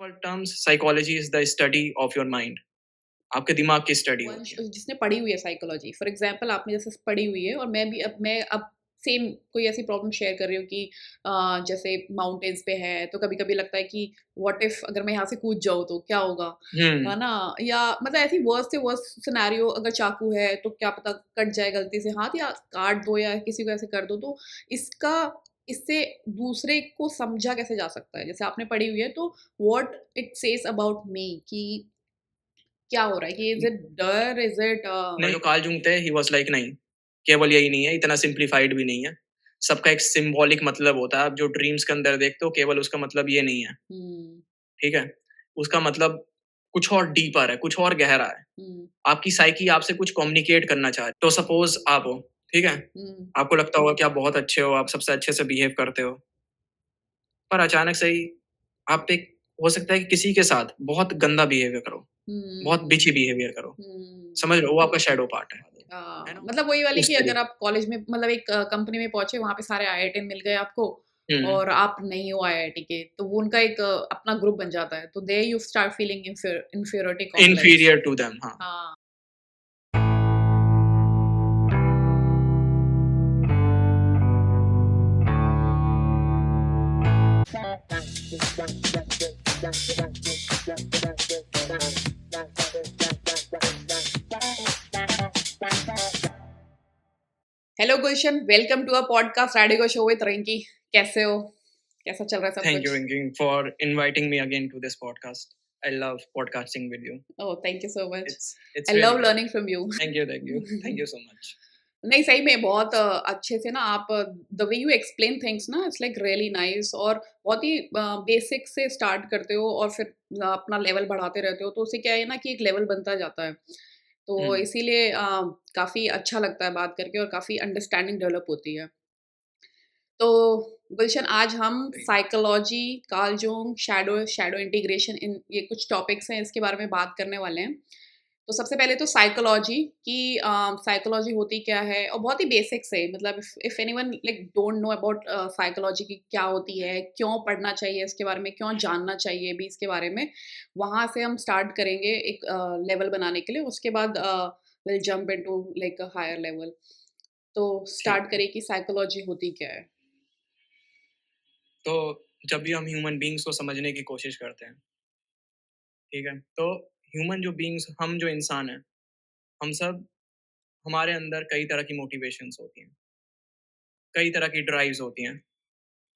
Simple terms psychology is the study of your mind. आपके दिमाग की स्टडी वंश होती है। जिसने पढ़ी हुई है साइकोलॉजी, फॉर एग्जांपल आपने जैसे पढ़ी हुई है और मैं अब सेम कोई ऐसी प्रॉब्लम शेयर कर रही हूँ कि जैसे माउंटेन्स पे है तो कभी-कभी लगता है कि व्हाट इफ अगर मैं यहाँ से कूद जाऊँ तो क्या होगा? हम्म। है ना? या मतलब ऐसी वर्स्ट से वर्स्ट सिनेरियो, अगर चाकू है तो क्या पता कट जाए गलती से हाथ या काट दो या किसी को ऐसे कर दो, तो इसका इससे दूसरे को समझा कैसे जा सकता है? जैसे आपने पढ़ी हुई है तो what it says about me कि क्या हो रहा है कि इज़ इट डर, इज़ इट नहीं, जो कार्ल जूंग थे ही वाज लाइक नहीं, केवल यही नहीं है, इतना सिंप्लीफाइड भी नहीं है। सबका एक सिंबॉलिक मतलब होता है। आप जो ड्रीम्स के अंदर देखते हो केवल उसका मतलब ये नहीं है। हुँ, ठीक है? उसका मतलब कुछ और डीपर है, कुछ और गहरा है। हुँ, आपकी साइकी आपसे कुछ कम्युनिकेट करना चाह रही है। तो सपोज़ आप हो, ठीक है? हुँ, आपको लगता होगा कि आप बहुत अच्छे हो, आप सबसे अच्छे से बिहेव करते हो। पर अचानक से ही आप एक हो सकता है कि किसी के साथ बहुत गंदा बिहेवियर करो, बहुत हुँ, बिची बिहेवियर करो। हुँ। समझ रहे हो? वो आपका शैडो पार्ट है ना? मतलब वही वाली उस कि अगर तरीके आप कॉलेज में मतलब एक कंपनी में पहुँचे, वहाँ पे सारे आईआईटियन मिल गए आपको हुँ, और आप नहीं हो आईआईटी के, तो वो उनका एक अपना ग्रुप बन जाता है। तो there you start feeling inferiority complex. Inferior to them हाँ। हाँ। Hello Gulshan, welcome to a podcast radio show with Rinki. कैसे हो? कैसा चल रहा है सब Thank you, कुछ? Rinking, for inviting me again to this podcast. I love podcasting with you. Oh, thank you so much. It's I really love good. Learning from you. Thank you, thank you. Thank you so much. नहीं, सही में बहुत अच्छे से ना आप the way you explain things ना, it's like really nice, और बहुत ही बेसिक से स्टार्ट करते हो और फिर अपना लेवल बढ़ाते रहते हो, तो उससे क्या है ना कि एक लेवल बनता जाता है। तो हुँ, इसीलिए काफ़ी अच्छा लगता है बात करके और काफ़ी अंडरस्टैंडिंग डेवलप होती है। तो गुलशन, आज हम सही। Psychology, Carl Jung, shadow shadow integration, इन ये कुछ टॉपिक्स हैं, इसके बारे में बात करने वाले हैं। तो सबसे पहले तो साइकोलॉजी की साइकोलॉजी होती क्या है, और बहुत ही बेसिक से, मतलब if anyone like don't know about psychology की क्या होती है, क्यों पढ़ना चाहिए इसके बारे में, क्यों जानना चाहिए भी इसके बारे में, वहाँ से हम स्टार्ट करेंगे एक लेवल बनाने के लिए। उसके बाद will jump into like a higher level. तो ठीक स्टार्ट है। करें कि साइकोलॉजी होती क्या है। तो जब भी हम ह्यूमन बीइंग्स को समझने की कोशिश करते हैं, ठीक है? तो ह्यूमन जो बीइंग्स हम जो इंसान हैं, हम सब हमारे अंदर कई तरह की मोटिवेशंस होती हैं, कई तरह की ड्राइव्स होती हैं।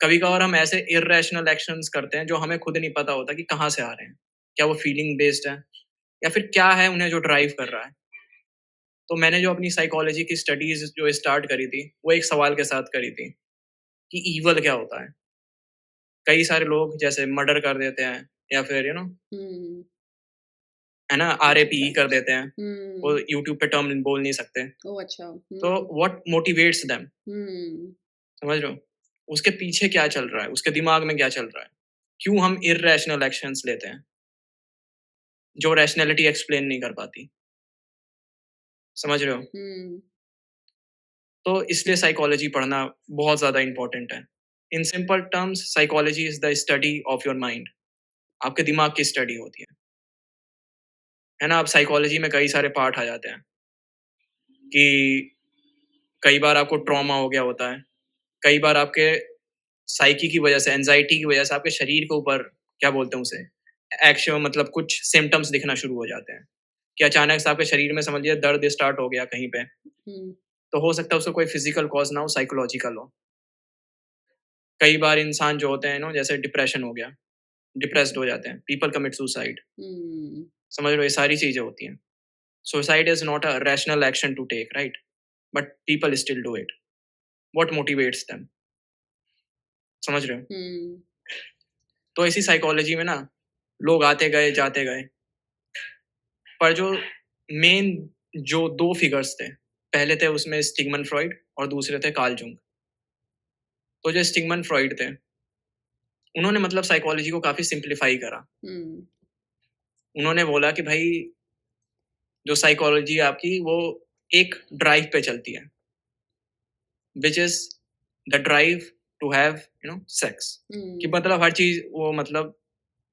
कभी-कभार हम ऐसे इर्रेशनल एक्शंस करते हैं जो हमें खुद नहीं पता होता कि कहाँ से आ रहे हैं। क्या वो फीलिंग बेस्ड है या फिर क्या है उन्हें जो ड्राइव कर रहा है? तो मैंने जो अपनी साइकोलॉजी की स्टडीज़ जो स्टार्ट करी थी, वो एक सवाल के साथ करी थी कि ईवल क्या होता है? कई सारे लोग जैसे मर्डर कर देते हैं या फिर हुँ, है ना, अच्छा, आरएपी कर देते हैं। वो हुँ, यूट्यूब पे टर्म बोल नहीं सकते। ओह अच्छा, तो हुँ, व्हाट मोटिवेट्स देम? हुँ, समझ रहे हो? उसके पीछे क्या चल रहा है? उसके दिमाग में क्या चल रहा है? क्यों हम इर्रेशनल एक्शंस लेते हैं, जो रैशनैलिटी एक्सप्लेन नहीं कर पाती? समझ रहे हो? हुँ, तो इसलिए साइकोलॉजी पढ़ना बहुत ज़्यादा इम्पोर्टेंट है। In simple terms psychology is the study of your mind. आपके दिमाग की स्टडी होती है ना? अब साइकोलॉजी में कई सारे पार्ट आ जाते हैं कि कई बार आपको ट्रॉमा हो गया होता है। कई बार आपके साइकी की वजह से, एंग्ज़ायटी की वजह से आपके शरीर के ऊपर क्या बोलते हैं उसे, एक्शन मतलब कुछ सिम्पटम्स दिखना शुरू हो जाते हैं, कि अचानक से आपके शरीर में समझ लीजिए दर्द स्टार्ट हो गया कहीं पे। हुँ, तो हो सकता है उसका कोई फिज़िकल कॉज़ ना हो, साइकोलॉजिकल हो। कई बार इंसान जो होते हैं जैसे डिप्रेशन हो गया, डिप्रेस्ड हो जाते हैं, पीपल कमिट सुसाइड। हुँ, समझ रहे हो? ये सारी चीज़ें होती हैं। Suicide is not a rational action to take, right? But people still do it. What motivates them? समझ रहे हो? हुँ, तो इसी साइकोलॉजी में ना लोग आते गए, जाते गए। पर जो मेन जो 2 फिगर्स थे, पहले थे उसमें सिगमंड फ्रॉइड और दूसरे थे कार्ल जंग। तो जो सिगमंड फ्रॉइड थे, उन्होंने मतलब साइकोलॉजी को काफ़ी सिम्प्लीफाई करा। हुँ, उन्होंने बोला कि भाई जो साइकोलॉजी है आपकी वो एक ड्राइव पे चलती है, which is the drive to have sex. कि हुँ, मतलब हर चीज़ वो मतलब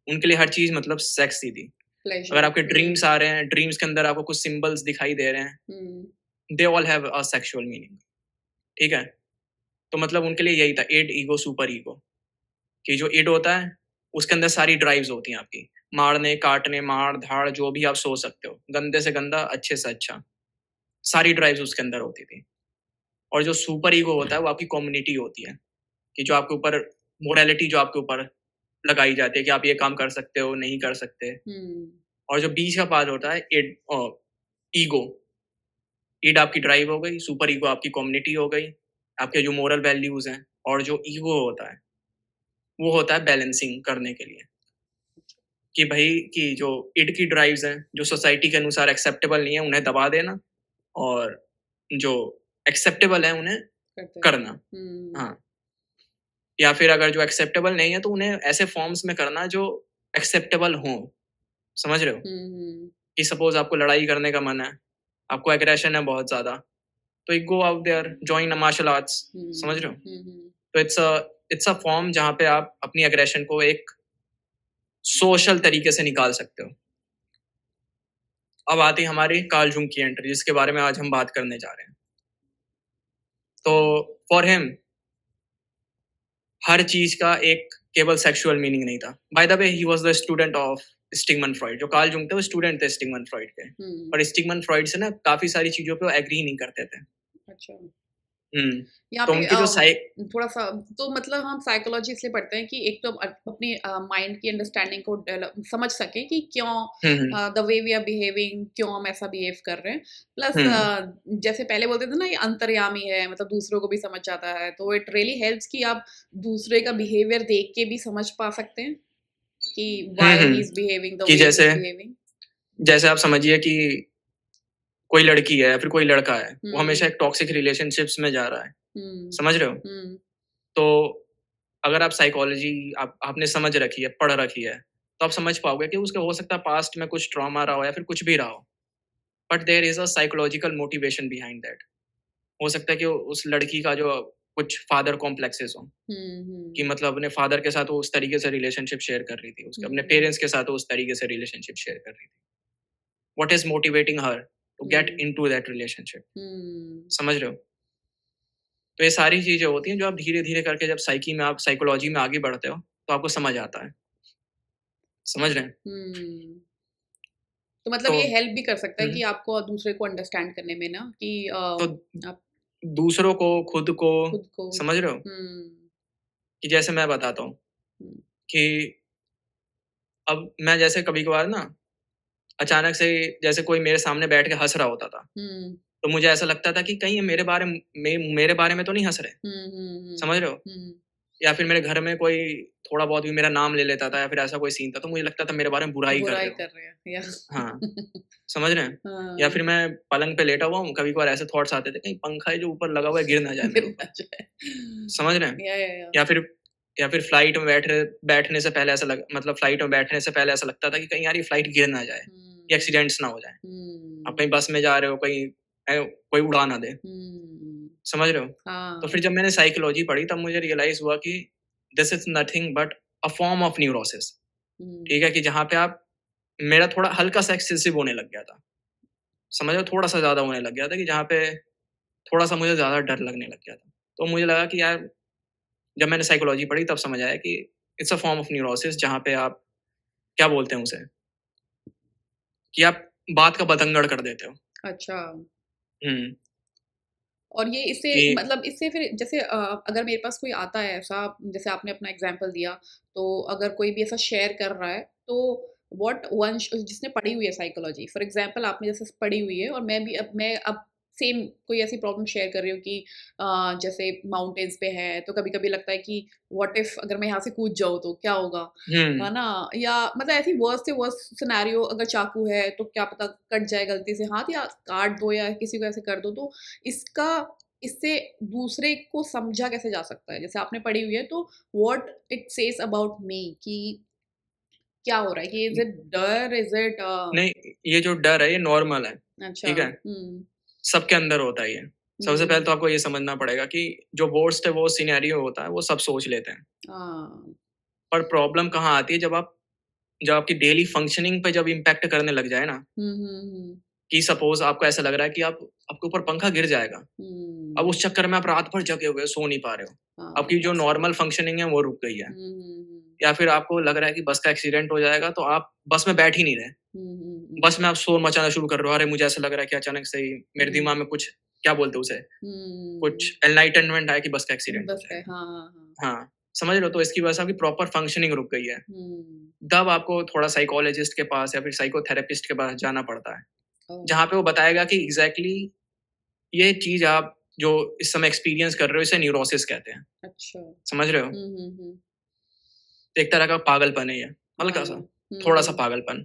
उनके लिए हर चीज़ मतलब सेक्स ही थी। प्लेज़र। अगर आपके ड्रीम्स आ रहे हैं, ड्रीम्स के अंदर आपको कुछ सिंबल्स दिखाई दे रहे हैं, hmm, they all have a sexual meaning, ठीक है? तो मतलब उनके लिए यही था इड, ईगो, सुपर ईगो, कि जो इड होता है, उसके अंदर सारी ड्राइव्स होती हैं आपकी, मारने, काटने, मार-धाड़ जो भी आप सोच सकते हो, गंदे से गंदा, अच्छे से अच्छा, सारी ड्राइव्स उसके अंदर होती थी। और जो सुपर ईगो होता है, वो आपकी कम्युनिटी होती है, कि जो आपके ऊपर मोरालिटी जो आपके ऊपर लगाई जाती है कि आप ये काम कर सकते हो, नहीं कर सकते। हुँ, और जो बीच का पार्ट होता है ईगो, ईड आपकी ड्राइव हो गई, सुपर ईगो आपकी कम्युनिटी हो गई, आपके जो मोरल वैल्यूज़ हैं, और जो ईगो होता है, वो होता है बैलेंसिंग करने के लिए, कि भई कि जो ईड की ड्राइव्स हैं, जो सोसाइटी के अनुसार एक्सेप्टेबल नहीं है, उन्हें दबा देना, और जो एक्सेप्टेबल है, उन्हें करते हैं। करना। हुँ, हाँ, या फिर अगर जो एक्सेप्टेबल नहीं है, तो उन्हें ऐसे फॉर्म्स में करना जो एक्सेप्टेबल हों। समझ रहे हो? हुँ, हुँ, कि सपोज़ आपको लड़ाई करने का मन है, आपको एग्रेशन है बहुत ज़्यादा, तो you go out there, join a martial arts, समझ रहे हो? हुँ, हुँ, तो इट्स अ फॉर्म जहाँ पे आप अपनी एग्रेशन को एक सोशल तरीके से निकाल सकते हो। अब आती है हमारी कार्ल जूंग की एंट्री, जिसके बारे में आज हम बात करने जा रहे हैं। तो फॉर हिम हर चीज़ का एक केवल सेक्सुअल मीनिंग नहीं था। By the way he was the student of Sigmund Freud. जो कार्ल जूंग थे वो स्टूडेंट थे स्टिगमंड फ्रॉइड के। हुँ, और स्टिगमंड फ्रॉइड से ना काफ़ी सारी चीज़ों पे वो एग्री नहीं करते थे। अच्छा। हुँ। यहाँ तो पे उनकी जो साइ थोड़ा-सा तो मतलब हम साइकोलॉजी इसलिए पढ़ते हैं कि एक तो अपनी माइंड की अंडरस्टैंडिंग को डेवलप समझ सकें कि क्यों hmm, hmm. The way we are behaving क्यों हम ऐसा बिहेव कर रहे हैं। प्लस हुँ। जैसे पहले बोलते थे ना ये अंतर्यामी है मतलब दूसरों को भी समझ जाता है, तो इट रियली हेल्प्स कि आप दूसरे का बिहेवियर देख के भी समझ पा सकते हैं कि hmm, why he hmm. Is behaving the कि वे ही जैसे इज़ बिहेविंग। जैसे आप समझिए कि कोई लड़की है या फिर कोई लड़का है, वो हमेशा हुँ, एक टॉक्सिक रिलेशनशिप्स में जा रहा है, हुँ, समझ रहे हो? हुँ, तो अगर आप साइकोलॉजी आपने समझ रखी है, पढ़ रखी है, तो आप समझ पाओगे कि उसका हो सकता है पास्ट में कुछ ट्रॉमा रहा हो या फिर कुछ भी रहा हो, but there is a psychological motivation behind that. हो सकता है कि उस लड़की का जो कुछ फादर कॉम्प्लेक्सेस हों, हुँ, कि हुँ, मतलब अपने फादर के साथ वो उस तरीके से रिलेशनशिप शेयर कर रही थी, उसके अपने हुँ, पेरेंट्स के साथ वो उस तरीके से रिलेशनशिप शेयर कर रही थी। What is motivating her to get hmm, into that relationship, hmm. समझ रहे हो? तो ये सारी चीज़ें होती हैं जो आप धीरे-धीरे करके जब आप साइकोलॉजी में आगे बढ़ते हो, तो आपको समझ आता है। समझ रहे हैं? हुँ। तो मतलब तो ये हेल्प भी कर सकता है हुँ, कि आपको दूसरे को अंडरस्टैंड करने में ना कि तो आप दूसरों को, खुद को, खुद को समझ रहे हो? हुँ, कि जैसे मैं बताता हूँ हुँ, कि अब मैं जैसे कभी-कभार ना अचानक से जैसे कोई मेरे सामने बैठ के हँस रहा होता था, हुँ, तो मुझे ऐसा लगता था कि कहीं ये मेरे बारे में तो नहीं हँस रहे, हुँ, हुँ, हुँ, समझ रहे हो? हुँ। या फिर मेरे घर में कोई थोड़ा बहुत भी मेरा नाम ले लेता था या फिर ऐसा कोई सीन था, तो मुझे लगता था मेरे बारे में बुरा ही कर बुराई रहे हो। कर रहे हैं या हाँ, समझ रहे हैं? या हाँ, फिर मैं पलंग पे लेटा हुआ हूँ, कभी-कभार ऐसे थॉट्स आते थे, कहीं पंखा है जो ऊपर लगा हुआ है गिर ना जाए मेरे गिर ऊपर, ना जाए। समझ रहे हैं? या या फिर फ्लाइट में बैठने से पहले ऐसा लग मतलब फ्लाइट में बैठने से पहले ऐसा लगता था कि कहीं यार ये फ्लाइट गिर ना जाए, ये हुँ, एक्सीडेंट्स ना हो जाएँ। आप कहीं हुँ, बस में जा रहे हो, कहीं कोई उड़ा ना दे, हुँ, समझ रहे हो? तो हाँ, फिर जब मैंने साइकोलॉजी पढ़ी तब मुझे रियलाइज़ हुआ कि this is nothing but a form of neurosis, hmm, ठीक है? कि जहाँ पे आप मेरा थोड़ा हल्का-सा एक्सेसिव होने लग गया था। समझ रहे हो? थोड़ा-सा ज़्यादा होने लग गया था कि जहाँ पे थोड़ा-सा मुझे ज़्यादा डर लगने लग गया था। तो मुझे लगा कि यार जब मैंने साइकोलॉजी पढ़ी तब समझ आया कि it's a form of neurosis, जहाँ पे आप क्या बोलते हैं उसे, कि आप बात का बतंगड़ कर देते हो। अच्छा। हुँ, और ये इससे कि मतलब इससे फिर जैसे अगर मेरे पास कोई आता है ऐसा जैसे आपने अपना एग्जांपल दिया, तो अगर कोई भी ऐसा शेयर कर रहा है, तो व्हाट वन जिसने पढ़ी हुई है साइकोलॉजी फॉर एग्जांपल आपने जैसे पढ़ी हुई है और मैं अब सेम कोई ऐसी प्रॉब्लम शेयर कर रही हूँ कि जैसे माउंटेन्स पे है, तो कभी-कभी लगता है कि व्हाट इफ अगर मैं यहाँ से कूद जाऊँ तो क्या होगा? हुँ, है ना? या मतलब ऐसी वर्स्ट से वर्स्ट सिनेरियो अगर चाकू है, तो क्या पता कट जाए गलती से हाथ या काट दो या किसी को ऐसे कर दो, तो इसका इससे दूसरे को समझा कैसे जा सकता है? जैसे आपने पढ़ी हुई है तो what it says about me कि क्या हो रहा है कि इज़ इट डर? इज़ इट नहीं, ये जो डर है ये नॉर्मल है, अच्छा। ठीक है? हुँ, सबके अंदर होता है ये। सबसे पहले हुँ, तो आपको ये समझना पड़ेगा कि जो वर्स्ट है वो सिनेरियो होता है, वो सब सोच लेते हैं। हाँ, पर प्रॉब्लम कहाँ आती है जब आप जब आपकी डेली फंक्शनिंग पे जब इम्पैक्ट करने लग जाए ना, कि सपोज़ आपको ऐसा लग रहा है कि आपके ऊपर पंखा गिर जाएगा। अब उस चक्कर में आप रात भर जगे हुए हो, सो नहीं पा रहे हो। हाँ, आपकी जो that's true. नॉर्मल फंक्शनिंग है वो रुक गई है। हुँ, हुँ, हुँ। या फिर आपको लग रहा है कि बस का एक्सीडेंट हो जाएगा तो आप बस में बैठ ही नहीं रहे। हुँ, हुँ, हुँ। बस में आप शोर मचाना शुरू कर रहे हो, अरे मुझे ऐसा लग रहा है कि अचानक से ही मेरे हुँ, दिमाग में कुछ क्या बोलते हैं उसे? कुछ हुँ। एनलाइटनमेंट आया कि बस का एक्सीडेंट हो बस है, जाएगा। हाँ, हाँ, हाँ। हाँ, समझ रहे हो? तो इसकी वजह से आपकी प्रॉपर फंक्शनिंग रुक गई है। हुँ। तब आपको थोड़ा साइकोलॉजिस्ट के पास या फिर साइकोथेरेपिस्ट के पास जाना पड़ता है, ओह! जहाँ पे वो बताएगा कि एग्ज़ैक्टली ये चीज़ आप जो इस समय एक्सपीरियंस कर रहे हो इसे न्यूरोसिस कहते हैं। अच्छा। समझ रहे हो? हुँ, हुँ, हुँ। तो एक तरह का पागलपन है ये, हाँ। हल्का-सा, थोड़ा-सा हुँ, पागलपन।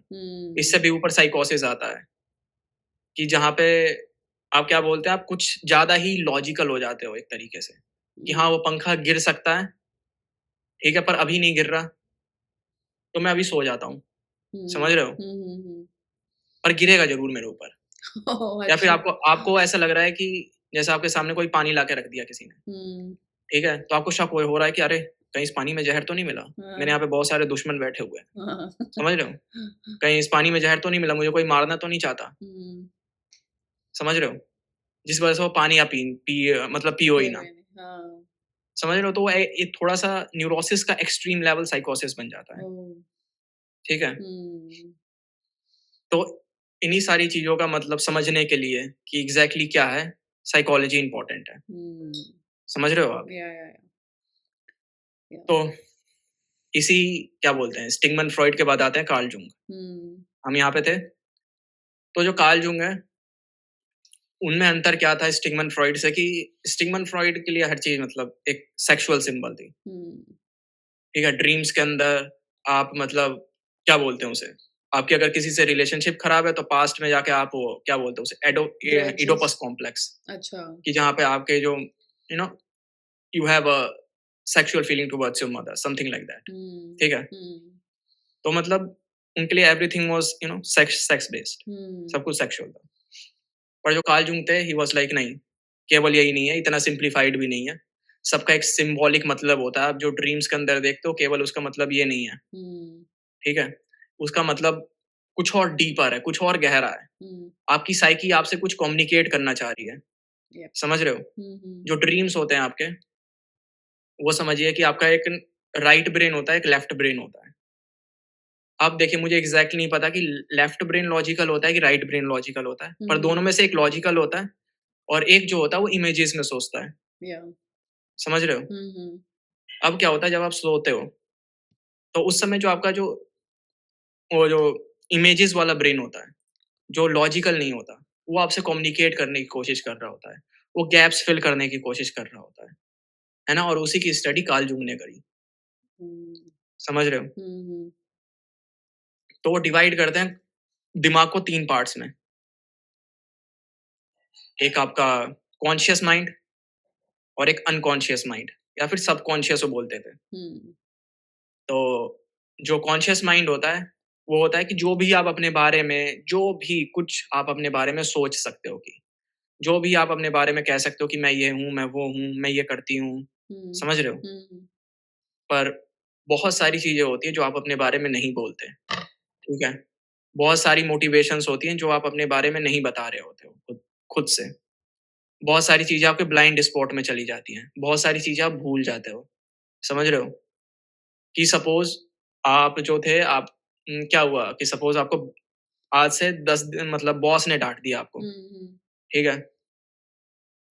इससे हुँ, भी ऊपर साइकोसिस आता है, कि जहाँ पे आप क्या बोलते हैं, आप कुछ ज़्यादा ही लॉजिकल हो जाते हो एक तरीके से, कि हाँ, हुँ, वो पंखा गिर सकता है, ठीक है, पर अभी नहीं गिर रहा, तो मैं अभी सो जाता हूँ। समझ हुँ, रहे हो? हुँ, हुँ, हुँ। पर गिरेगा ज़रूर मेरे ऊपर। ओह! या फिर अच्छा। आपको आपको ऐसा लग रहा है कि जैसे आपके सामने कोई पानी ला के रख दिया किसी ने, हुँ, ठीक है? तो आपको शक हो रहा है कि अरे! कहीं इस पानी में ज़हर तो नहीं मिला? मेरे हाँ, यहाँ पे बहुत सारे दुश्मन बैठे हुए हैं। हाँ। समझ रहे हो? कहीं इस पानी में ज़हर तो नहीं मिला? मुझे कोई मारना तो नहीं चाहता? हुँ, समझ रहे हो? जिस वजह से वो पानी आप मतलब पियो ही पिए ना। हुए ने हाँ। समझ रहे हो? तो वो ये थोड़ा-सा न्यूरोसिस का एक्सट्रीम लेवल साइकोसिस बन जाता है। ओह! ठीक है? हुँ, तो इन्हीं सारी चीज़ों का मतलब समझने के लिए कि एग्ज़ैक्टली क्या है, साइकोलॉजी इम्पोर्टेंट है। हुँ। समझ रहे हो आप? या। तो इसी क्या बोलते हैं, स्टिगमन फ्रॉइड के बाद आते हैं कार्ल जूंग। हुँ, हम यहाँ पे थे। तो जो कार्ल जूंग है, उनमें अंतर क्या था स्टिगमन फ्रॉइड से, कि स्टिगमन फ्रॉइड के लिए हर चीज़ मतलब एक सेक्सुअल सिंबल थी। हुँ, ठीक है? ड्रीम्स के अंदर आप मतलब क्या बोलते हैं उसे? आपकी अगर किसी से रिलेशनशिप खराब है तो पास्ट में जाके आप वो क्या बोलते हैं उसे, ग्रजेस इडियोपस कॉम्प्लेक्स, अच्छा। कि जहाँ पे आपके जो no you have a sexual feeling towards your mother, something like that. Hmm, ठीक है? हुँ, तो मतलब उनके लिए everything was sex sex based, hmm, सब कुछ सेक्सुअल था। पर जो कार्ल जूंग थे, ही वाज़ लाइक नहीं, केवल यही नहीं है, इतना सिम्प्लिफाइड भी नहीं है। सबका एक सिम्बॉलिक मतलब होता है। आप जो ड्रीम्स के अंदर देखते हो, केवल उसका मतलब ये नहीं है, हुँ, ठीक है? उसका मतलब कुछ और डीपर है, कुछ और गहरा है। हुँ, आपकी साइकी आपसे कुछ कम्युनिकेट करना चाह रही है, या समझ रहे हो? हुँ, हुँ, जो ड्रीम्स होते हैं आपके, वो समझिए कि आपका एक राइट ब्रेन होता है, एक लेफ्ट ब्रेन होता है। अब देखिए, मुझे एग्ज़ैक्टली नहीं पता कि लेफ्ट ब्रेन लॉजिकल होता है कि राइट ब्रेन लॉजिकल होता है, पर हुँ, दोनों में से एक लॉजिकल होता है और एक जो होता है वो इमेजेस में सोचता है। या समझ रहे हो? हुँ, हुँ, अब क्या होता है जब आप सोते हो, तो उस समय जो आपका जो वो जो इमेजेस वाला ब्रेन होता है, जो लॉजिकल नहीं होता, वो आपसे कम्युनिकेट करने की कोशिश कर रहा होता है। वो गैप्स फिल करने की कोशिश कर रहा होता है ना? और उसी की स्टडी कार्ल जूंग ने करी। हुँ, समझ रहे हो? हुँ, हुँ, तो वो डिवाइड करते हैं दिमाग को 3 पार्ट्स में। एक आपका कॉन्शियस माइंड और एक अनकॉन्शियस माइंड, या फिर सबकॉन्शियस वो बोलते थे। हुँ, तो जो कॉन्शियस माइंड होता है, वो होता है कि जो भी आप अपने बारे में, जो भी कुछ आप अपने बारे में सोच सकते हो, कि जो भी आप अपने बारे में कह सकते हो कि मैं ये हूँ, मैं वो हूँ, मैं ये करती हूँ, हुँ, समझ रहे हो? हुँ, पर बहुत सारी चीज़ें होती हैं जो आप अपने बारे में नहीं बोलते, ठीक है? बहुत सारी मोटिवेशंस होती हैं जो आप अपने बारे में नहीं बता रहे होते हो खुद खुद से। बहुत सारी चीज़ें आपके ब्लाइंड स्पॉट में चली जाती हैं। बहुत सारी चीज़ें आप भूल जाते हो। समझ रहे हो? कि सपोज़ आप जो थे आप क्या हुआ कि सपोज़ आपको आज से 10 दिन मतलब बॉस ने डाँट दिया आपको, हुँ, हुँ, ठीक है?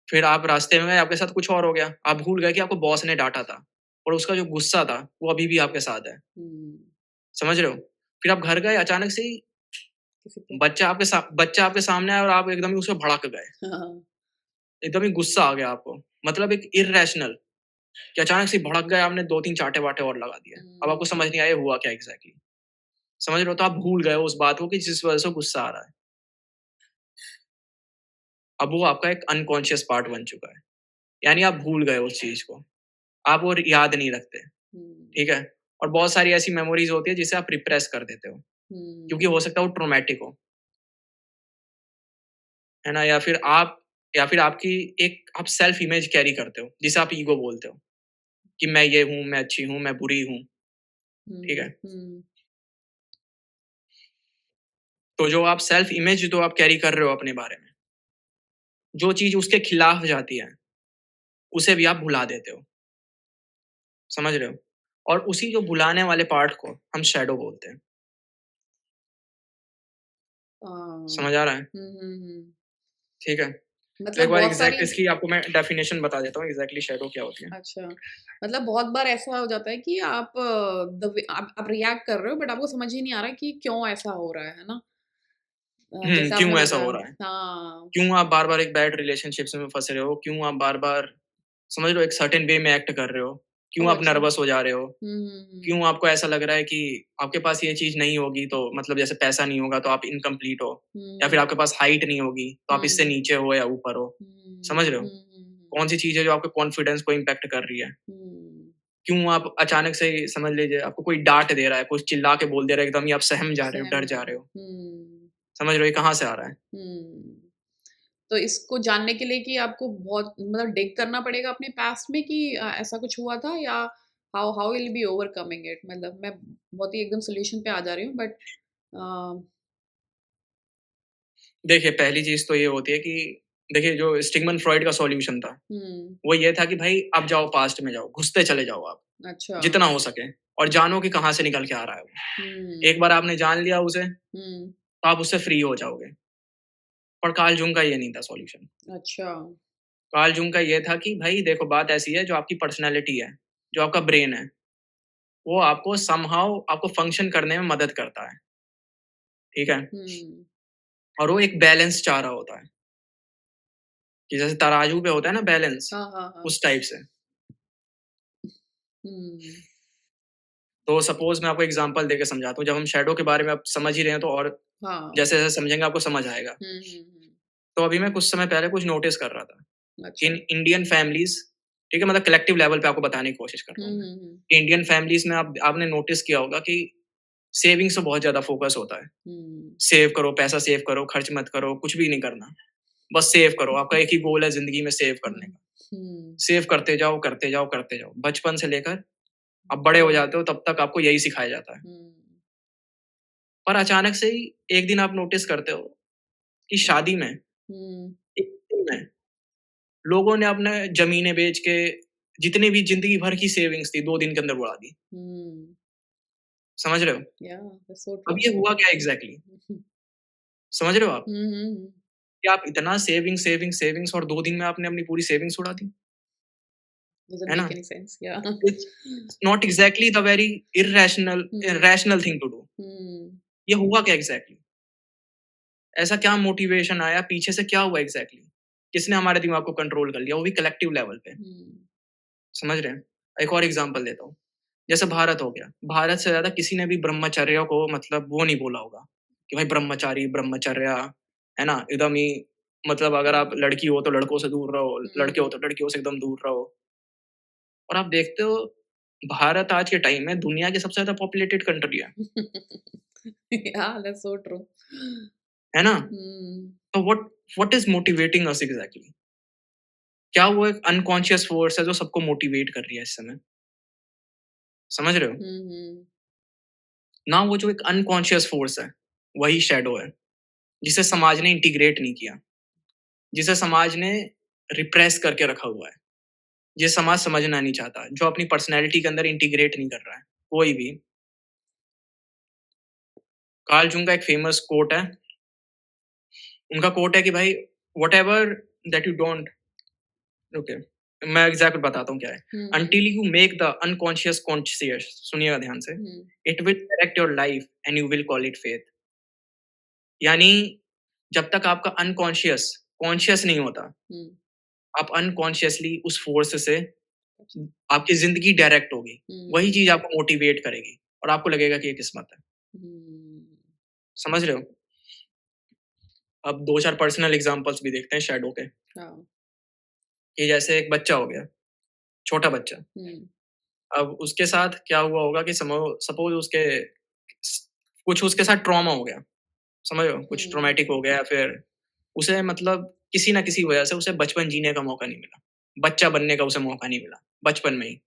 फिर आप रास्ते में गए, आपके साथ कुछ और हो गया। आप भूल गए कि आपको बॉस ने डाँटा था और उसका जो गुस्सा था, वो अभी भी आपके साथ है। हुँ, समझ रहे हो? फिर आप घर गए, अचानक से ही किसी पे बच्चा आपके सामने आया और आप एकदम ही उस पे भड़क गए। हाँ, एकदम ही गुस्सा आ गया आपको। मतलब एक इर्रेशनल, कि अचानक से भड़क गए, आपने 2-3 चाँटे-वाँटे और लगा दिए। अब आपको हुँ, समझ नहीं आया हुआ क्या एग्ज़ैक्टली। समझ रहे हो? तो आप भूल गए हो उस बात को कि जिस वज़ह से गुस्सा आ रहा है। अब वो आपका एक अनकॉन्शियस पार्ट बन चुका है। यानी आप भूल गए उस चीज़ को। आप वो याद नहीं रखते, हुँ, ठीक है? और बहुत सारी ऐसी मेमोरीज़ होती है जिसे आप रिप्रेस कर देते हो, क्योंकि हुँ, हो सकता है वो ट्रॉमेटिक हो, है ना? या फिर आपकी एक आप सेल्फ इमेज कैरी करते हो, जिसे आप ईगो बोलते हो, कि मैं ये हूँ, मैं अच्छी हूँ, मैं बुरी हूँ, ठीक हुँ, है? हुँ, तो जो आप सेल्फ इमेज जो आप कैरी कर रहे हो अपने बारे में, जो चीज़ उसके खिलाफ जाती है, उसे भी आप भुला देते हो। समझ रहे हो? और उसी जो भुलाने वाले पार्ट को हम शैडो बोलते हैं। अ, समझ आ रहा है? हुँ, हुँ, हुँ। ठीक है? तो एक मतलब बार बहुत एग्ज़ैक्ट सारी इसकी आपको मैं डेफिनिशन बता देता हूँ एग्ज़ैक्टली शैडो क्या होती है। अच्छा, मतलब बहुत बार ऐसा हो जाता है कि आप द वे आप रिएक्ट कर रहे हो बट आपको समझ ही नहीं आ रहा है कि क्यों ऐसा हो रहा है ना? जैसे आपने क्यों ऐसा बताया हो रहा है? हाँ, क्यों आप बार-बार एक बैड रिलेशनशिप्स में फँस रहे हो? क्यों आप बार-बार समझ लो एक सर्टेन वे में एक्ट कर रहे हो? क्यों ओह आप अच्छा। नर्वस हो जा रहे हो? हुँ, हुँ, हुँ। क्यों आपको ऐसा लग रहा है कि आपके पास ये चीज़ नहीं होगी तो मतलब जैसे पैसा नहीं होगा तो आप इनकम्प्लीट हो या फिर हुँ, आपके पास हाइट नहीं होगी तो आप इससे हुँ, नीचे हो या ऊपर हो? हुँ, समझ रहे हो? हुँ, हुँ, कौन-सी चीज़ है जो आपके कॉन्फिडेंस को इम्पैक्ट कर रही है? हुँ, क्यों आप अचानक से समझ लीजिए आपको कोई डाँट दे रहा है, कुछ चिल्ला के बोल दे रहा है एकदम ही आप सहम जा रहे हो, सहम डर जा जाना। रहे हो। हुँ, समझ रहे हो ये कहाँ से आ रहा है? हुँ। तो इसको जानने के लिए कि आपको बहुत मतलब डिग करना पड़ेगा अपने पास्ट में कि ऐसा कुछ हुआ था या how how will be overcoming it मतलब मैं बहुत ही एकदम सॉल्यूशन पे आ जा रही हूँ बट देखिए, पहली चीज़ तो ये होती है कि देखिए जो सिगमंड फ्रॉइड का सॉल्यूशन था, हुँ, वो ये था कि भाई अब जाओ पास्ट में जाओ, घुसते चले जाओ आप, अच्छा। जितना हो सके और जानो कि कहाँ से निकल के आ रहा है वो। हुँ, एक बार आपने जान लिया उसे, हुँ, तो आप उससे फ्री हो जाओगे। पर कार्ल जंग का ये नहीं था सॉल्यूशन। अच्छा। कार्ल जंग का ये था कि भाई देखो बात ऐसी है जो आपकी पर्सनैलिटी है, जो आपका ब्रेन है, वो आपको समहाउ आपको फंक्शन करने में मदद करता है, ठीक है? हुँ, और वो एक बैलेंस चाह रहा होता है, कि जैसे तराजू पे होता है ना बैलेंस, हाँ, हाँ, हाँ। उस टाइप से। हुँ, तो सपोज़ मैं आपको एग्ज़ाम्पल देके समझाता हूँ, जब हम शैडो के बारे में आप समझ ही रहे हैं तो और हाँ। जैसे-जैसे समझेंगे आपको समझ आएगा। हुँ, हुँ, हुँ। तो अभी मैं कुछ समय पहले कुछ नोटिस कर रहा था, कि अच्छा। इन इंडियन फैमिलीज़ ठीक है, मतलब कलेक्टिव लेवल पे आपको बताने की कोशिश हुँ, करता हूँ मैं। हुँ, हुँ। इंडियन फैमिलीज़ में आप आपने नोटिस किया होगा कि सेविंग्स पे बहुत ज़्यादा फ़ोकस होता है। हुँ। सेव करो, पैसा सेव करो, खर्च मत करो, कुछ भी नहीं करना। बस सेव करो, आपका एक ही गोल है ज़िंदगी में सेव करने हुँ, का। हुँ, सेव करते जाओ, करते जाओ, करते जाओ। बचपन से लेकर अब बड़े हो जाते हो तब तक आपको यही सिखाया जाता है। हुँ, पर अचानक से ही एक दिन आप नोटिस करते हो कि शादी में, हुँ, एक दिन में लोगों ने अपने ज़मीनें बेच के जितनी भी ज़िंदगी भर की सेविंग्स थी 2 दिन के अंदर उड़ा दी। हुँ। समझ रहे हो? या दैट्स सो अब ट्रू। ये हुआ क्या एग्ज़ैक्टली? समझ रहे हो आप? हुँ, हुँ, हुँ। कि आप इतना सेविंग्स और 2 दिन में आपने अपनी पूरी सेविंग्स उड़ा दी, डज़न्ट है ना? मेक एनी सेंस या it's not exactly the very hmm, irrational thing to do. Hmm, ये हुआ क्या एग्ज़ैक्टली? ऐसा क्या मोटिवेशन आया? पीछे से क्या हुआ एग्ज़ैक्टली? किसने हमारे दिमाग को कंट्रोल कर लिया? वो भी कलेक्टिव लेवल पे। हुँ, समझ रहे हैं? एक और एग्ज़ाम्पल देता हूँ। जैसे भारत हो गया, भारत से ज़्यादा किसी ने भी ब्रह्मचर्य को मतलब वो नहीं बोला होगा, कि भाई ब्रह्मचारी, ब्रह्मचर्या, है ना? एकदम ही मतलब अगर आप लड़की हो तो लड़कों से दूर रहो, लड़के हो हुँ। तो लड़कियों से एकदम दूर रहो। और आप देखते हो भारत आज के टाइम में दुनिया की सबसे ज़्यादा पॉपुलेटेड कंट्री या दैट्स सो ट्रू। है ना? हुँ, तो what is motivating us exactly? क्या वो एक अनकॉन्शियस फ़ोर्स है जो सबको मोटिवेट कर रही है इस समय? समझ रहे हो? हुँ, हुँ, ना वो जो एक अनकॉन्शियस फ़ोर्स है, वही शैडो है, जिसे समाज ने इंटीग्रेट नहीं किया, जिसे समाज ने रिप्रेस करके रखा हुआ है, जिसे समाज समझना नहीं चाहता, जो अपनी पर्सनैलिटी के अंदर इंटीग्रेट नहीं कर रहा है, कोई भी। कार्ल जंग का एक फ़ेमस कोट है, उनका कोट है कि भाई whatever that you don't okay, मैं एग्ज़ैक्ट बताता हूँ क्या है। Hmm, hmm, until you make the unconscious conscious सुनिएगा ध्यान से, hmm, it will direct your life and you will call it faith. यानी जब तक आपका अनकॉन्शियस कॉन्शियस नहीं होता, हुँ, आप अनकॉन्शियसली उस फ़ोर्स से आपकी ज़िंदगी डायरेक्ट होगी। वही हुँ, चीज़ आपको मोटिवेट करेगी और आपको लगेगा कि ये किस्मत है। हुँ, समझ रहे हो? अब 2-4 पर्सनल एग्ज़ाम्पल्स भी देखते हैं शैडो के, हाँ, कि जैसे एक बच्चा हो गया, छोटा बच्चा। हुँ, अब उसके साथ क्या हुआ होगा कि सपोज़ उसके स कुछ उसके साथ ट्रॉमा हो गया, समझ रहे हो? कुछ हुँ, ट्रॉमेटिक हो गया या फिर उसे मतलब किसी न किसी वजह से उसे बचपन जीने का मौका नहीं मिला। बच्चा बनने का उसे मौका नहीं मिला, बचपन में ही।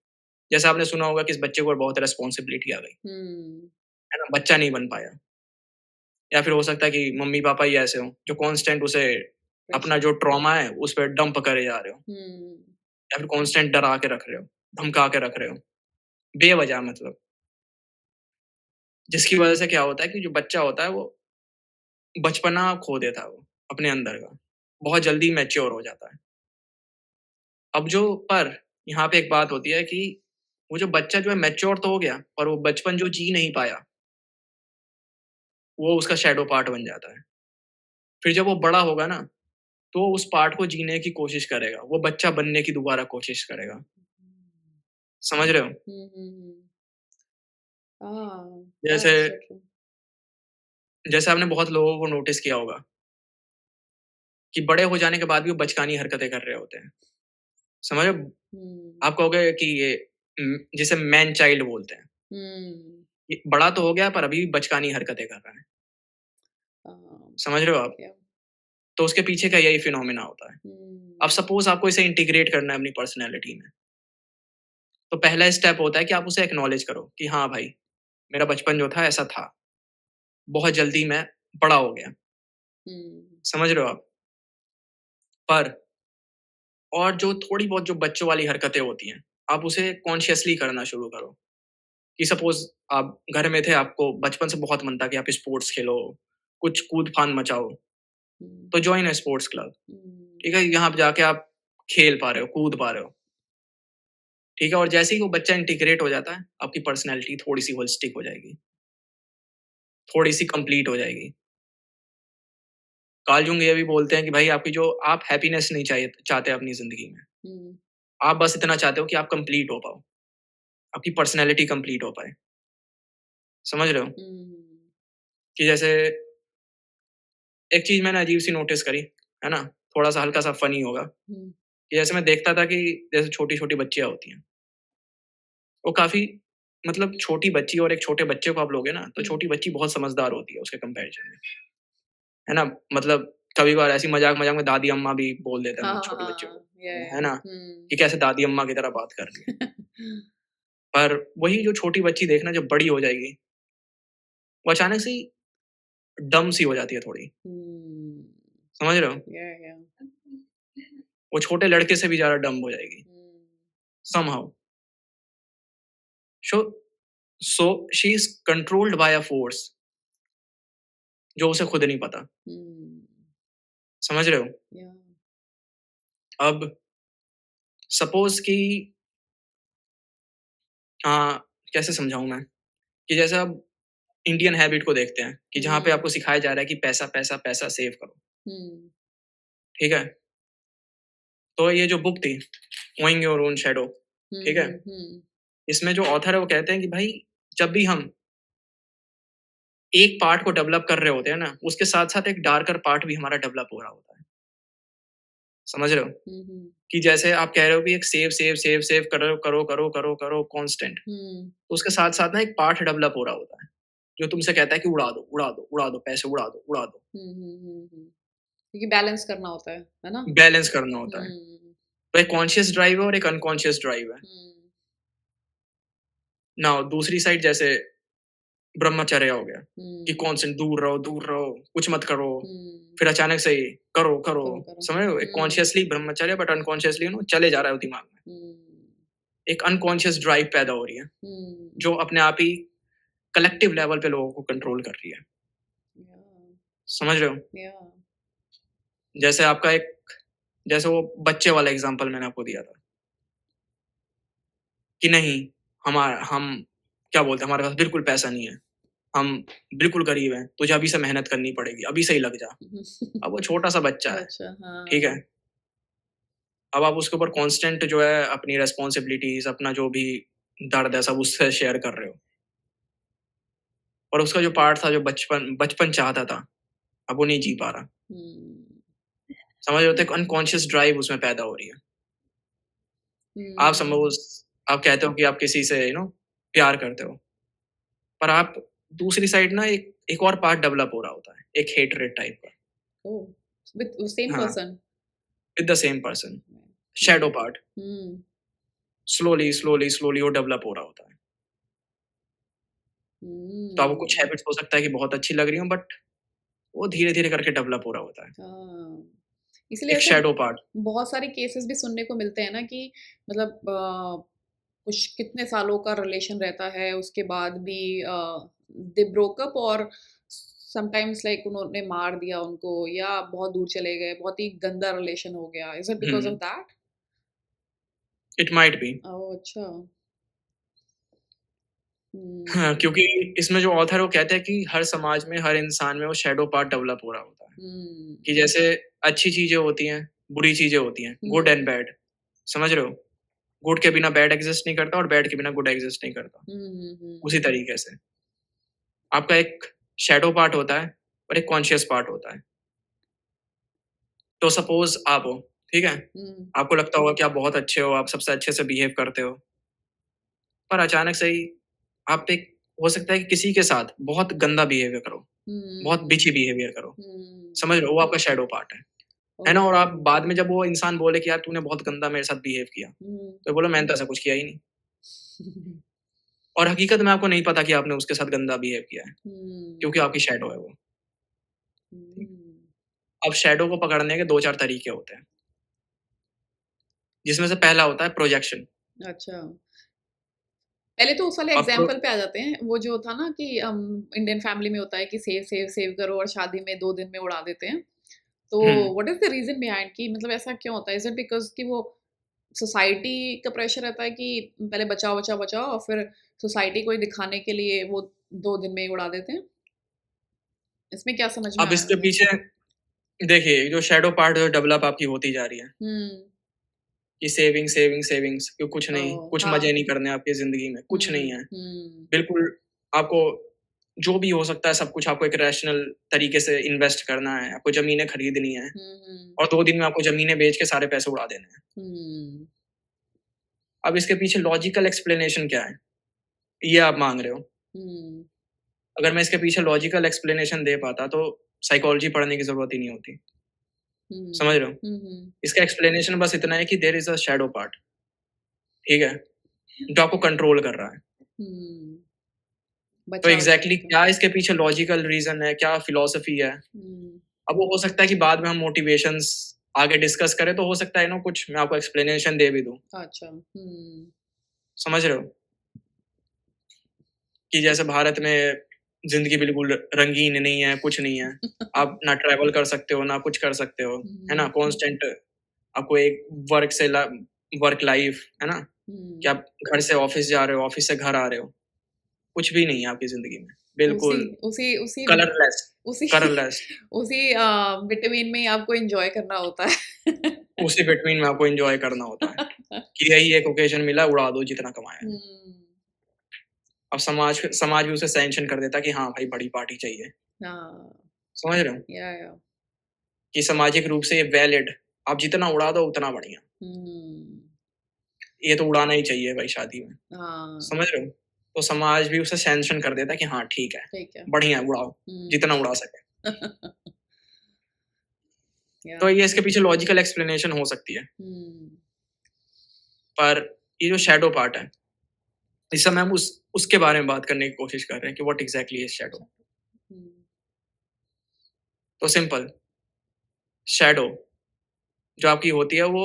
जैसे आपने सुना होगा कि इस बच्चे को बहुत रिस्पॉन्सिबिलिटी आ गई, हुँ, है ना? बच्चा नहीं बन पाया। या फिर हो सकता है कि मम्मी-पापा ही ऐसे हों, जो कांस्टेंट उसे अपना प्रेशर। जो ट्रॉमा है, उस पे डंप करे जा रहे हो हुँ, या फिर कांस्टेंट डरा के रख रहे हो, धमका के रख रहे हो, बेवजह मतलब। जिसकी वजह से क्या होता है कि जो बच्चा होता है, वो बचपना खो देता है वो, अपने अंदर का। बहुत जल्दी मैच्योर हो जाता है। अब जो पर यहाँ पे एक बात होती है कि वो जो बच्चा जो है मैच्योर तो हो गया, पर वो बचपन जो जी नहीं पाया, वो उसका शैडो पार्ट बन जाता है। फिर जब वो बड़ा होगा ना, तो उस पार्ट को जीने की कोशिश करेगा। वो बच्चा बनने की दोबारा कोशिश करेगा। समझ रहे हो? हुँ, हुँ, हुँ। हाँ, जैसे दैट्स सो ट्रू। जैसे आपने बहुत लोगों को नोटिस किया होगा कि बड़े हो जाने के बाद भी वो बचकानी हरकतें कर रहे होते हैं। समझ रहे हो? हुँ, आप कहोगे कि ये जिसे मैन चाइल्ड बोलते हैं। हुँ, ये बड़ा तो हो गया पर अभी भी बचकानी हरकतें कर रहा है। हाँ, समझ रहे हो आप? या तो उसके पीछे का यही फिनोमेना होता है। अब हुँ, सपोज़ आपको इसे इंटीग्रेट करना है अपनी पर्सनैलिटी में, तो पहला स्टेप होता है कि आप उसे एक्नॉलेज करो कि हाँ भाई, मेरा बचपन जो था ऐसा था। बहुत जल्दी मैं बड़ा हो गया। हुँ, समझ रहे हो आप? पर और जो थोड़ी बहुत जो बच्चों वाली हरकतें होती हैं, आप उसे कॉन्शियसली करना शुरू करो। कि सपोज़ आप घर में थे, आपको बचपन से बहुत मन था कि आप स्पोर्ट्स खेलो, कुछ कूद-फान मचाओ, हुँ, तो जॉइन अ स्पोर्ट्स क्लब। हुँ, ठीक है? यहाँ पे जाके आप खेल पा रहे हो, कूद पा रहे हो। ठीक है? और जैसे ही वो बच्चा इंटीग्रेट हो जाता है, आपकी पर्सनैलिटी थोड़ी-सी होलिस्टिक हो जाएगी, थोड़ी-सी कंप्लीट हो जाएगी। कार्ल जंग ये भी बोलते हैं कि भाई आपकी जो आप हैप्पीनेस नहीं चाहिए चाहते अपनी ज़िंदगी में। हुँ, आप बस इतना चाहते हो कि आप कंप्लीट हो पाओ, आपकी पर्सनैलिटी कंप्लीट हो पाए। समझ रहे हो? हुँ, कि जैसे एक चीज़ मैंने अजीब-सी नोटिस करी, है ना? थोड़ा-सा हल्का-सा फ़नी होगा, हुँ, कि जैसे मैं देखता था कि जैसे छोटी-छोटी बच्चियाँ होती हैं, वो काफ़ी मतलब छोटी बच्ची और एक छोटे बच्चे को आप लोगे ना, तो हुँ, छोटी बच्ची बहुत समझदार होती है उसके कंपैरिज़न में, है ना? मतलब कभी-कभार ऐसी मज़ाक-मज़ाक में दादी अम्मा भी बोल देते हैं हाँ, हम हाँ, छोटी बच्चियों हाँ, को, या, है ना? हुँ। कि कैसे दादी अम्मा की तरह बात कर रही है। पर वही जो छोटी बच्ची देखना जब बड़ी हो जाएगी, वो अचानक से ही डम्ब सी हो जाती है थोड़ी, हुँ, समझ रहे हो? या, वो छोटे लड़के से भी ज़्यादा डम्ब हो जाएगी, hmm, somehow. So so she is controlled by a force जो उसे खुद नहीं पता, हुँ, समझ रहे हो? या, अब सपोज़ कि कैसे समझाऊँ मैं? कि जैसे अब इंडियन हैबिट को देखते हैं कि जहाँ पे आपको हुँ, सिखाया जा रहा है कि पैसा, पैसा, पैसा सेव करो, हुँ, ठीक है? तो ये जो बुक थी, ओइंग योर ओन शैडो, हुँ, ठीक है? हुँ, हुँ, इसमें जो ऑथर है वो कहते हैं कि भाई जब भी हम एक पार्ट को डेवलप कर रहे होते हैं ना, उसके साथ-साथ एक डार्कर पार्ट भी हमारा डेवलप हो रहा होता है। समझ रहे हो? हुँ, हुँ, कि जैसे आप कह रहे हो कि एक सेव, सेव, सेव, सेव करो, करो, करो, करो, करो कांस्टेंट। हुँ, तो उसके साथ-साथ ना एक पार्ट डेवलप हो रहा होता है, जो तुमसे कहता है कि उड़ा दो, उड़ा दो, उड़ा दो, पैसे उड़ा दो, उड़ा दो। हुँ, हुँ, हुँ, हुँ। क्योंकि बैलेंस करना होता है ना? बैलेंस करना होता है। हुँ, तो एक कॉन्शियस ड्राइव है और एक अनकॉन्शियस ड्राइव है। हुँ, नाउ दूसरी साइड जैसे ब्रह्मचर्य हो गया, कि हुँ, कॉन्स्टेंट दूर रहो, कुछ मत करो, हुँ, फिर अचानक से ही करो, करो। करो, करो। समझ रहे हो? एक हुँ, कॉन्शियसली ब्रह्मचर्य बट अनकॉन्शियसली चले जा रहा है दिमाग में। हुँ, एक अनकॉन्शियस ड्राइव पैदा हो रही है, हुँ, जो अपने आप ही कलेक्टिव लेवल पे लोगों को कंट्रोल कर रही है। या, समझ रहे हो? या, जैसे आपका एक जैसे वो बच्चे वाला एग्ज़ाम्पल मैंने आपको दिया था, कि नहीं हम क्या बोलते हैं हमारे पास बिल्कुल पैसा नहीं है, हम बिल्कुल गरीब हैं, तुझे अभी से मेहनत करनी पड़ेगी, अभी से ही लग जा। अब वो छोटा-सा बच्चा है, अच्छा, ठीक है? हाँ। अब आप उसके ऊपर कांस्टेंट जो है अपनी रिस्पॉन्सिबिलिटीज़, अपना जो भी दर्द है सब उससे शेयर कर रहे हो। और उसका जो पार्ट था जो बचपन बचपन चाहता था, अब वो नहीं जी पा रहा। हुँ, समझ रहे हो? तो एक अनकॉन्शियस ड्राइव उसमें पैदा हो रही है। आप हुँ, सपोज़ आप कहते हो कि आप किसी से प्यार करते हो, पर आप दूसरी साइड ना एक एक और पार्ट डेवलप हो रहा होता है, एक हेट्रेड टाइप का। ओह! विथ सेम हाँ, person? With the same person, shadow hmm, part hmm, slowly, slowly, slowly वो डेवलप हो रहा होता है। तो आपको कुछ हुँ, हैबिट्स हो सकता है कि बहुत अच्छी लग रही हों बट वो धीरे-धीरे करके डेवलप हो रहा होता है। हाँ, इसलिए एक ऐसे शैडो पार्ट। बहुत सारे केसेस भी सुनने को मिलते हैं ना कि मतलब कुछ कितने सालों का रिलेशन रहता है, उसके बाद भी दे ब्रोक अप और समटाइम्स लाइक उन्होंने मार दिया उनको या बहुत दूर चले गए, बहुत ही गंदा रिलेशन हो गया। Is it because of hmm, that? It might be. Oh! अच्छा। हाँ, हुँ, क्योंकि इसमें जो ऑथर है वो कहते हैं कि हर समाज में, हर इंसान में वो शैडो पार्ट डेवलप हो रहा होता है। हुँ, कि जैसे अच्छी चीज़ें होती हैं, बुरी चीज़ें होती हैं, गुड एंड हुँ, बैड, समझ रहे हो? गुड के बिना बैड एक्सिस्ट नहीं करता और बैड के बिना गुड एक्सिस्ट नहीं करता। हुँ, हुँ, हुँ, उसी तरीके से आपका एक शैडो पार्ट होता है और एक कॉन्शियस पार्ट होता है। तो सपोज़ आप हो, ठीक है? हुँ, आपको लगता होगा कि आप बहुत अच्छे हो, आप सबसे अच्छे से बिहेव करते हो, पर अचानक से ही आप पे हो सकता है कि किसी के साथ बहुत गंदा बिहेवियर करो, बहुत हुँ, बिची बिहेवियर करो, हुँ, समझ रहे हो? वो आपका शैडो पार्ट है ना? और ओके। आप बाद में जब वो इंसान बोले कि यार तूने बहुत गंदा मेरे साथ बिहेव किया, हुँ, तो बोला मैंने तो ऐसा कुछ किया ही नहीं। और हकीकत में आपको नहीं पता कि आपने उसके साथ गंदा बिहेव किया है, हुँ, क्योंकि आपकी शैडो है वो। ठीक। हुँ, अब शैडो को पकड़ने के 2-4 तरीके होते हैं, जिसमें से पहला होता है प्रोजेक्शन। अच्छा। पहले तो उस वाले अब प्रो एग्ज़ाम्पल पे आ जाते हैं, वो जो था ना कि इंडियन फैमिली में होता है कि सेव, सेव, सेव करो और शादी में 2 दिन में उड़ा देते हैं। तो hmm, what is the reason behind कि मतलब ऐसा क्यों होता है? इज़ इट बिकॉज़ कि वो सोसाइटी का प्रेशर रहता है कि पहले बचाओ, बचाओ, बचाओ और फिर सोसाइटी को ही दिखाने के लिए वो 2 दिन में ही उड़ा देते हैं? इसमें क्या समझ में अब आया इसके मुझे? पीछे देखिए, जो शैडो पार्ट जो डेवलप आपकी होती जा रही है, हुँ, कि सेविंग, सेविंग, सेविंग्स क्यों कुछ नहीं, ओह! कुछ मज़े हाँ। नहीं करने आपकी ज़िंदगी में, कुछ नहीं हुँ, है। हुँ, बिल्कुल आपको जो भी हो सकता है सब कुछ आपको एक रैशनल तरीके से इन्वेस्ट करना है, आपको ज़मीनें खरीदनी है हुँ, हुँ, और 2 दिन में आपको ज़मीनें बेच के सारे पैसे उड़ा देने हैं। हुँ, अब इसके पीछे लॉजिकल एक्सप्लेनेशन क्या है? ये आप माँग रहे हो। हुँ, अगर मैं इसके पीछे लॉजिकल एक्सप्लेनेशन दे पाता तो साइकोलॉजी पढ़ने की ज़रूरत ही नहीं होती। समझ हुँ, रहे हो? हुँ, हुँ, इसका एक्सप्लेनेशन बस इतना है कि there is a shadow part, ठीक है? जो आपको कंट्रोल कर रहा है। हुँ, तो बचाव एग्ज़ैक्टली टाइप का। क्या इसके पीछे लॉजिकल रीज़न है, क्या फिलॉसफी है? हुँ, अब वो हो सकता है कि बाद में हम मोटिवेशंस आगे डिस्कस करें तो हो सकता है ना कुछ मैं आपको एक्सप्लेनेशन दे भी दूँ। अच्छा, हुँ, समझ रहे हो? कि जैसे भारत में ज़िंदगी बिल्कुल रंगीन नहीं है, कुछ नहीं है। आप ना ट्रैवल कर सकते हो, ना कुछ कर सकते हो, है ना? हुँ, कांस्टेंट आपको एक वर्क से ला वर्क लाइफ़, है ना? कि हुँ, आप घर से ऑफ़िस जा रहे हो, ऑफ़िस से घर आ रहे हो। कुछ भी नहीं है आपकी ज़िंदगी में। उसी बिल्कुल उसी उसी कलरलेस उसी कलरलेस। उसी विटामिन में ही आपको एन्जॉय करना होता है। उसी बिटवीन में आपको एन्जॉय करना होता है, कि यही एक ओकेज़न मिला, उड़ा दो जितना कमाया है। हुँ, अब समाज भी उसे सैंक्शन कर देता है कि हाँ भाई, बड़ी पार्टी चाहिए। हाँ, समझ रहे हो? या, कि सामाजिक रूप से ये वैलिड, आप जितना उड़ा दो उतना बढ़िया। हुँ, ये तो उड़ाना ही चाहिए भाई शादी में। हाँ, समझ रहे हो? तो समाज भी उसे सैंक्शन कर देता है कि हाँ, ठीक है, ठीक है, बढ़िया है, उड़ाओ, हुँ, जितना उड़ा सके। या, तो ये इसके पीछे लॉजिकल एक्सप्लेनेशन हो सकती है। हुँ, पर ये जो शैडो पार्ट है, इस समय हम उसके बारे में बात करने की कोशिश कर रहे हैं कि व्हाट एक्ज़ैक्टली इज़ शैडो। हुँ, तो सिंपल, शैडो जो आपकी होती है वो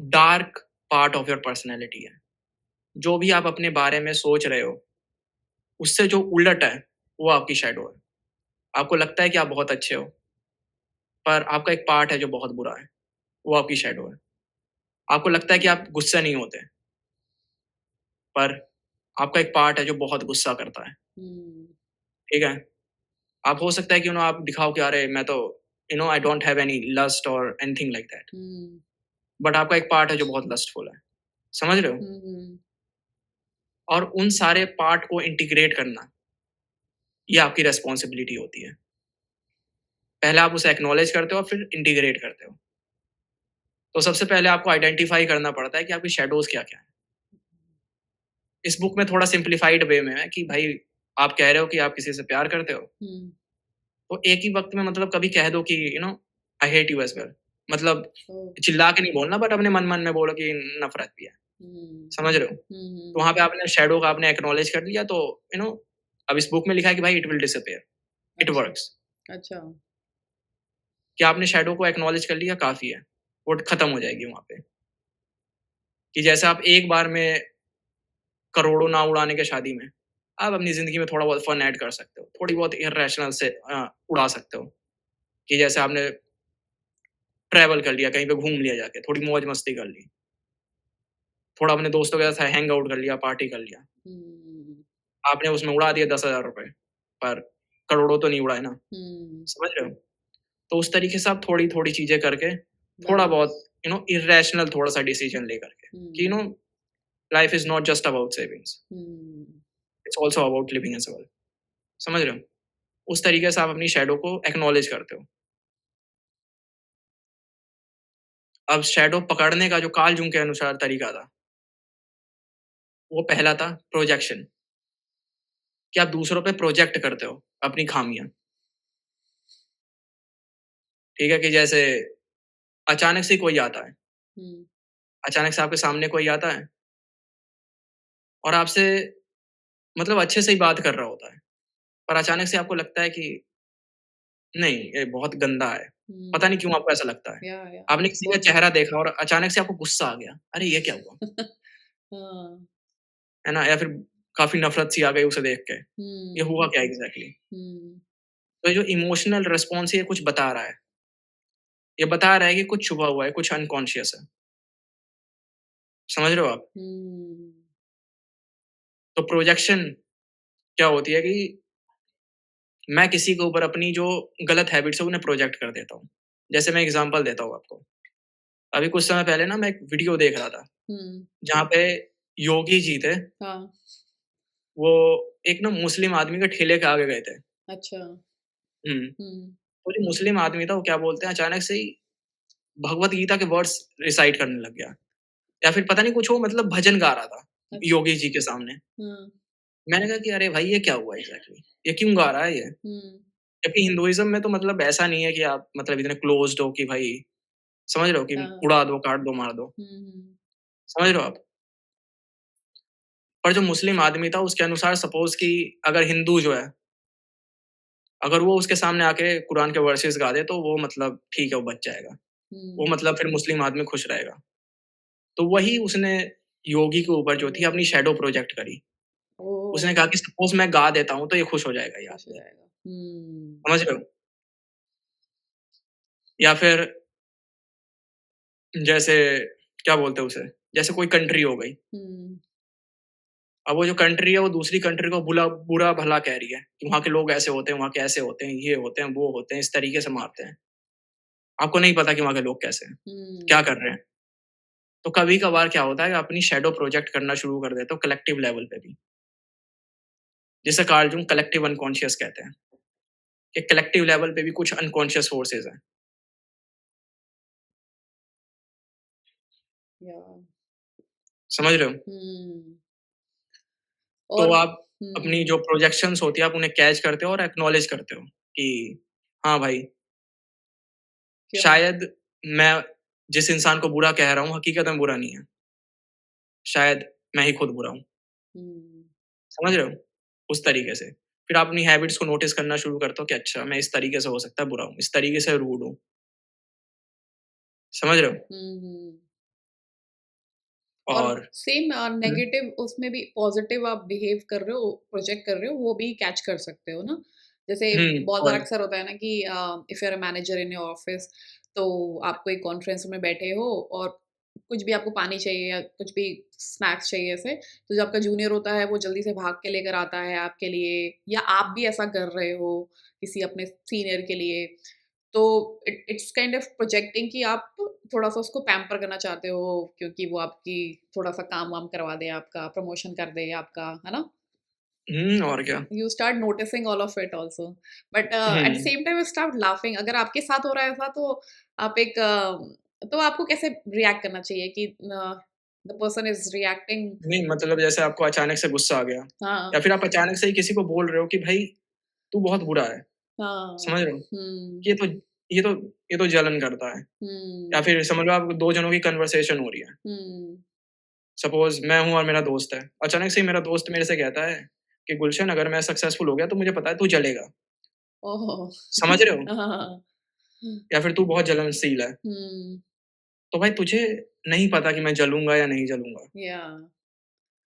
dark part of your personality है। जो भी आप अपने बारे में सोच रहे हो, उससे जो उलट है, वो आपकी शैडो है। आपको लगता है कि आप बहुत अच्छे हो, पर आपका एक पार्ट है जो बहुत बुरा है, वो आपकी शैडो है। आपको लगता है कि आप गुस्सा नहीं होते, पर आपका एक पार्ट है जो बहुत गुस्सा करता है, हुँ, ठीक है? आप हो सकता है कि आप दिखाओ कि अरे मैं तो I don't have any lust और anything like that, hmm, but आपका एक पार्ट है जो बहुत लस्टफुल है। समझ रहे हो? हुँ, हुँ, और उन सारे पार्ट को इंटीग्रेट करना, ये आपकी रिस्पॉन्सिबिलिटी होती है। पहले आप उसे एक्नॉलेज करते हो और फिर इंटीग्रेट करते हो। तो सबसे पहले आपको आइडेंटिफ़ाई करना पड़ता है कि आपकी शैडोज़ क्या-क्या हैं। इस बुक में थोड़ा सिम्प्लिफाइड वे में है कि भाई आप कह रहे हो कि आप किसी से प्यार करते हो, हुँ, तो एक ही वक़्त में मतलब कभी कह दो कि I hate you as well. मतलब ओह! चिल्ला के नहीं बोलना बट अपने मन-मन में बोलो कि नफ़रत भी है। हुँ, समझ रहे हो? हुँ, तो हुँ, वहाँ पे आपने शैडो को आपने एक्नॉलेज कर लिया तो यू नो अब इस बुक में लिखा है कि भाई इट विल डिसअपियर, इट अच्छा, वर्क्स। अच्छा, कि आपने शैडो को एक्नॉलेज कर लिया, काफ़ी है। वो खत्म हो जाएगी वहाँ पे। कि जैसे आप एक बार में करोड़ों ना उड़ाने के शादी में, आप अपनी ज़िंदगी में थोड़ा बहुत फन ऐड कर सकते हो। थोड़ी बहुत इर्रेशनल से उड़ा सकते हो। कि जैसे आपने ट्रैवल कर लिया, कहीं पे घूम लिया जाके, थोड़ी मौज-मस्ती कर ली। थोड़ा अपने दोस्तों के साथ हैंग आउट कर लिया, पार्टी कर लिया। हुँ, आपने उसमें उड़ा दिए ₹10,000 पर करोड़ों तो नहीं उड़ाए ना, हुँ, समझ रहे हो? तो उस तरीके से आप थोड़ी-थोड़ी चीज़ें करके, थोड़ा बहुत नाइस। इर्रेशनल थोड़ा-सा डिसीज़न लेकर के कि hmm, life is not just about savings, hmm, it's also about living as well, समझ रहे हो? उस तरीके से आप अपनी शैडो को एक्नॉलेज करते हो। अब शैडो पकड़ने का जो कार्ल जूंग के अनुसार तरीका था, वो पहला था प्रोजेक्शन, कि आप दूसरों पे प्रोजेक्ट करते हो अपनी खामियाँ, ठीक है? कि जैसे अचानक से कोई आता है, हुँ, अचानक से आपके सामने कोई आता है और आपसे मतलब अच्छे से ही बात कर रहा होता है, पर अचानक से आपको लगता है कि नहीं, ये बहुत गंदा है। पता नहीं हुँ, क्यों आपको ऐसा लगता है। या आपने किसी का बहुत बार। चेहरा देखा और अचानक से आपको गुस्सा आ गया, अरे! ये क्या हुआ? हाँ, है ना? या फिर काफ़ी नफ़रत सी आ गई उसे देख के, ये हुँ, हुआ क्या एग्ज़ैक्टली? हुँ, तो ये जो इमोशनल रिस्पॉन्स है ये कुछ बता रहा है। ये बता रहा है कि कुछ छुपा हुआ है, कुछ अनकॉन्शियस है। समझ रहे हो आप? हुँ, तो प्रोजेक्शन क्या होती है कि मैं किसी के ऊपर अपनी जो गलत हैबिट्स है उन्हें प्रोजेक्ट कर देता हूँ। जैसे मैं एग्ज़ाम्पल देता हूँ आपको। अभी कुछ समय पहले ना मैं एक वीडियो देख रहा था, हुँ, जहाँ पे योगी जी थे, हाँ, वो एक ना मुस्लिम आदमी के ठेले के आगे गए थे। अच्छा, हुँ। हुँ, तो जो मुस्लिम आदमी था वो क्या बोलते हैं अचानक से ही भगवत गीता के वर्ड्स रिसाइट करने लग गया। या फिर पता नहीं कुछ वो मतलब भजन गा रहा था, अच्छा, योगी जी के सामने। हाँ, मैंने कहा कि अरे भाई ये क्या हुआ एग्ज़ैक्टली? ये क्यों गा रहा है ये? हुँ, जबकि हिंदुइज़्म में तो मतलब ऐसा नहीं है कि आप मतलब इतने क्लोज़्ड हो कि भाई समझ रहे हो कि हाँ, उड़ा दो, काट दो, मार दो। हुँ, हुँ, समझ रहे हो आप? पर जो मुस्लिम आदमी था उसके अनुसार सपोज़ कि अगर हिंदू जो है, अगर वो उसके सामने आके कुरान के वर्सेस गा दे तो वो मतलब ठीक है, वो बच जाएगा। वो हुँ, मतलब फिर मुस्लिम आदमी खुश रहेगा। तो वही उसने योगी के ऊपर जो थी अपनी शैडो प्रोजेक्ट करी। उसने ओह! कहा कि सपोज़ मैं गा देता हूँ तो ये खुश हो जाएगा ये खुश हो आदमी। जाएगा। हुँ, समझ रहे हो? या फिर जैसे क्या बोलते हैं उसे? जैसे कोई कंट्री हो गई। हुँ, अब वो जो कंट्री है वो दूसरी कंट्री को बुरा-भला कह रही है कि वहाँ के लोग ऐसे होते हैं, वहाँ के ऐसे होते हैं, ये होते हैं, वो होते हैं, इस तरीके से मारते हैं। आपको नहीं पता कि वहाँ के लोग कैसे हैं, क्या हुँ, कर रहे हैं। तो कभी-कभार क्या होता है कि अपनी शैडो प्रोजेक्ट करना शुरू कर देते हो कलेक्टिव लेवल पे भी, जिसे कार्ल जूंग कलेक्टिव अनकॉन्शियस कहते हैं, कि कलेक्टिव लेवल पे भी कुछ अनकॉन्शियस फोर्सेस हैं। या समझ रहे हो? हुँ, तो और आप अपनी हुँ, जो प्रोजेक्शंस होती है आप उन्हें कैच करते हो और एक्नॉलेज करते हो कि हाँ भाई, क्यों? शायद मैं जिस इंसान को बुरा कह रहा हूँ हकीकत में बुरा नहीं है। शायद मैं ही खुद बुरा हूँ। हुँ, समझ रहे हो? उस तरीके से। फिर आप अपनी हैबिट्स को नोटिस करना शुरू करते हो कि अच्छा मैं इस तरीके से हो सकता है बुरा हूँ, इस तरीके से रूड हूँ। समझ रहे हो? हुँ, हुँ। और और सेम हुँ, नेगेटिव उसमें भी पॉज़िटिव आप बिहेव कर रहे हो, प्रोजेक्ट कर रहे हो, वो भी कैच कर सकते हो ना? जैसे हुँ, बहुत बार और अक्सर होता है ना कि if you are a manager in your office, तो आप कोई कॉन्फ्रेंस में बैठे हो और कुछ भी आपको पानी चाहिए या कुछ भी स्नैक्स चाहिए ऐसे, तो जो आपका जूनियर होता है वो जल्दी से भाग के लेकर आता है आपके लिए, या आप भी ऐसा कर रहे हो किसी अपने सीनियर के लिए। तो इट्स काइंड ऑफ प्रोजेक्टिंग कि आप थोड़ा-सा उसको पैम्पर करना चाहते हो क्योंकि वो आपकी थोड़ा-सा काम-वाम करवा दे आपका, प्रमोशन कर दे आपका, है ना? और क्या। You start noticing all of it also, but at the hmm, same time you start laughing. अगर आपके साथ हो रहा है ऐसा, तो आप एक तो आपको कैसे रिएक्ट करना चाहिए कि द पर्सन इज़ रिएक्टिंग। नहीं मतलब जैसे आपको अचानक से गुस्सा आ गया हाँ, या फिर आप अचानक से ही किसी को बोल रहे हो कि भाई तू बहुत बुरा है। हाँ। समझ रहे हो? हुँ, कि ये तो ये तो जलन करता है। या हुँ, फिर समझ लो आप 2 जनों की कन्वर्सेशन हो रही है। हुँ। सपोज़ मैं हूँ और मेरा दोस्त है। अचानक से ही मेरा दोस्त मेरे से कहता है कि गुलशन अगर मैं सक्सेसफुल हो गया तो मुझे पता है तू जलेगा। ओह! समझ रहे हो? हाँ, हाँ, हाँ। या फिर तू बहुत जलनशील है। हुँ, तो भाई तुझे नहीं पता कि मैं जलूँगा या नहीं जलूँगा। या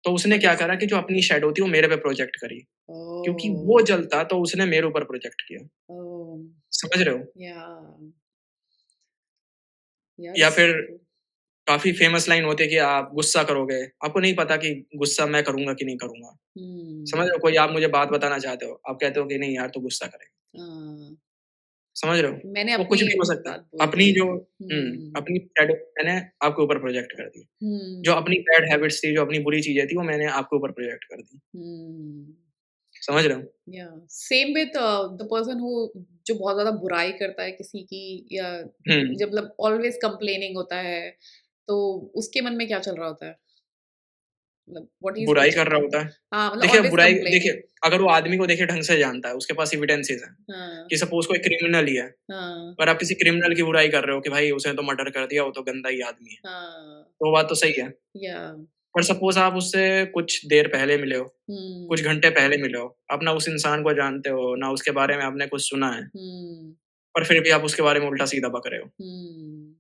तो उसने व्हाट क्या इज़ करा कि जो अपनी शैडो थी वो मेरे पे प्रोजेक्ट करी। क्योंकि वो ओह! जलता तो उसने मेरे ऊपर प्रोजेक्ट किया। ओह! समझ रहे हो? या या या दिस फिर ट्रू। काफ़ी फ़ेमस लाइन होती है कि आप गुस्सा करोगे, आपको नहीं पता कि गुस्सा मैं करूँगा कि नहीं करूँगा। समझ हुँ, रहे हो? कोई आप मुझे बात बताना चाहते हो, आप कहते हो कि नहीं यार तू गुस्सा करेगा। हाँ, समझ रहे हो? मैंने वो कुछ अपनी भी हो सकता है। बात बोल दी। हुँ, अपनी शैडो मैंने आपके ऊपर प्रोजेक्ट कर दी। जो हुँ, अपनी बैड हैबिट्स थी, जो अपनी बुरी चीज़ें थी, वो मैंने आपके ऊपर प्रोजेक्ट कर दी। हुँ, समझ रहे हो? या same with the person who जो बहुत ज़्यादा बुराई करता है किसी की या हुँ, जब मतलब ऑलवेज़ कंप्लेनिंग होता है, तो उसके मन में क्या चल रहा होता है? मतलब व्हाट ही इज़ बुराई कर रहा फीलिंग? होता है। हाँ, मतलब देखिए ऑलवेज़ बुराई कंप्लेनिंग। देखिए, अगर वो आदमी को देखिए ढंग से जानता है, उसके पास एविडेंसेस हैं, हाँ, कि सपोज़ कोई क्रिमिनल ही है, हाँ, और आप किसी क्रिमिनल की बुराई कर रहे हो कि भाई उसने तो मर्डर कर दिया, वो तो गंदा ही आदमी है। हाँ, तो वो बात तो सही है। या पर सपोज़ आप उससे कुछ देर पहले मिले हो, कुछ हुँ, घंटे पहले मिले हो, आप ना उस इंसान को जानते हो, ना उसके बारे में आपने कुछ सुना है, हुँ, पर फिर भी आप उसके बारे में उल्टा-सीधा बक रहे हो। हुँ,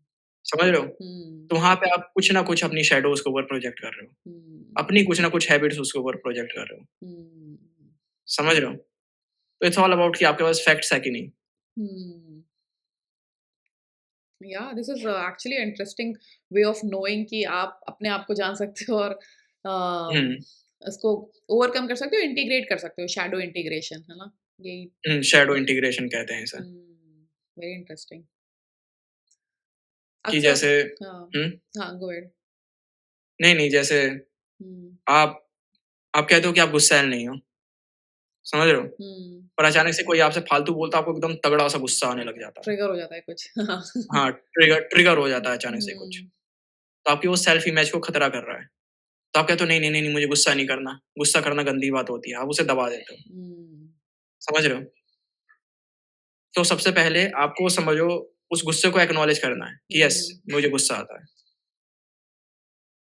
समझ रहे हो? हुँ, तो वहाँ पे आप कुछ ना कुछ अपनी शैडो उसके ऊपर प्रोजेक्ट कर रहे हो। हुँ, अपनी कुछ ना कुछ हैबिट्स उसके ऊपर प्रोजेक्ट कर रहे हो। हुँ, समझ रहे हो? तो इट्स ऑल अबाउट कि आपके पास फैक्ट्स है कि नहीं। हुँ। या this is actually interesting way of knowing कि आप अपने आप को जान सकते हो और हुँ, इसको ओवरकम कर सकते हो, इंटीग्रेट कर सकते हो, शैडो इंटीग्रेशन, है ना? यही हुँ, शैडो इंटीग्रेशन कहते हैं इसे। Very interesting. कि अक्सर जैसे हाँ, हुँ, हाँ, गो अहेड। नहीं, नहीं, जैसे हुँ, आप आप कहते हो कि आप गुस्सैल नहीं हो, समझ रहे हो? हुँ, पर अचानक से कोई आपसे फालतू बोलता है, आपको एकदम तगड़ा-सा गुस्सा आने लग जाता है। ट्रिगर हो जाता है कुछ। हाँ। हाँ, ट्रिगर ट्रिगर हो जाता है अचानक से कुछ। हुँ, तो आपकी वो सेल्फ इमेज को खतरा कर रहा है। तो आप कहते हो नहीं, नहीं, नहीं, नहीं मुझे गुस्सा नहीं करना, गुस्सा करना गंदी बात होती है, आप उसे दबा देते हो। हुँ, समझ रहे हो? तो सबसे पहले आपको समझो उस गुस्से को एक्नॉलेज करना है कि यस, हुँ, मुझे गुस्सा आता है।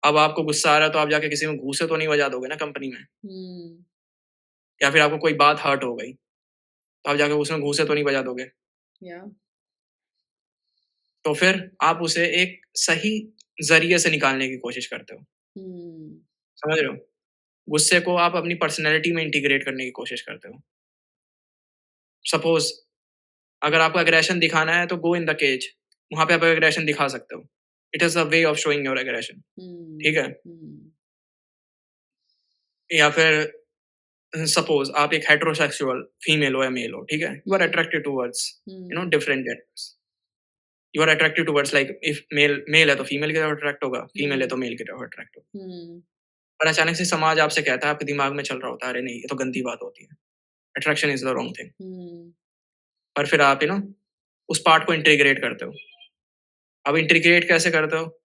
अब आपको गुस्सा आ रहा है तो आप जाके किसी में घूँसे तो नहीं बजा दोगे ना कंपनी में, हुँ, या फिर आपको कोई बात हर्ट हो गई, तो आप जाके उसमें घूँसे तो नहीं बजा दोगे। या तो फिर आप उसे एक सही ज़रिए से निकालने की कोशिश करते हो। हुँ, समझ रहे हो? गुस्से को आप अपनी पर्सनैलिटी में इंटीग्रेट करने की कोशिश करते हो। सपोज़ अगर आपको एग्रेशन दिखाना है तो गो इन द केज, वहाँ पे आप एग्रेशन दिखा सकते हो। It is a way of showing your aggression. ठीक हुँ, है? हुँ, या फिर सपोज़ आप एक हेटेरोसेक्सुअल फीमेल हो या मेल हो, ठीक है? You are hmm, attracted towards hmm, different genders. You are attracted towards like if male male है तो फीमेल की तरफ अट्रैक्ट होगा, फीमेल है हुँ, तो मेल की तरफ अट्रैक्ट होगा। हुँ, और अचानक से समाज आपसे कहता है, आपके दिमाग में चल रहा होता है, अरे नहीं, ये तो गंदी बात होती है। Attraction is the wrong thing. Hmm, और फिर आप उस पार्ट को इंटीग्रेट करते हो। अब इंटीग्रेट कैसे करते हो?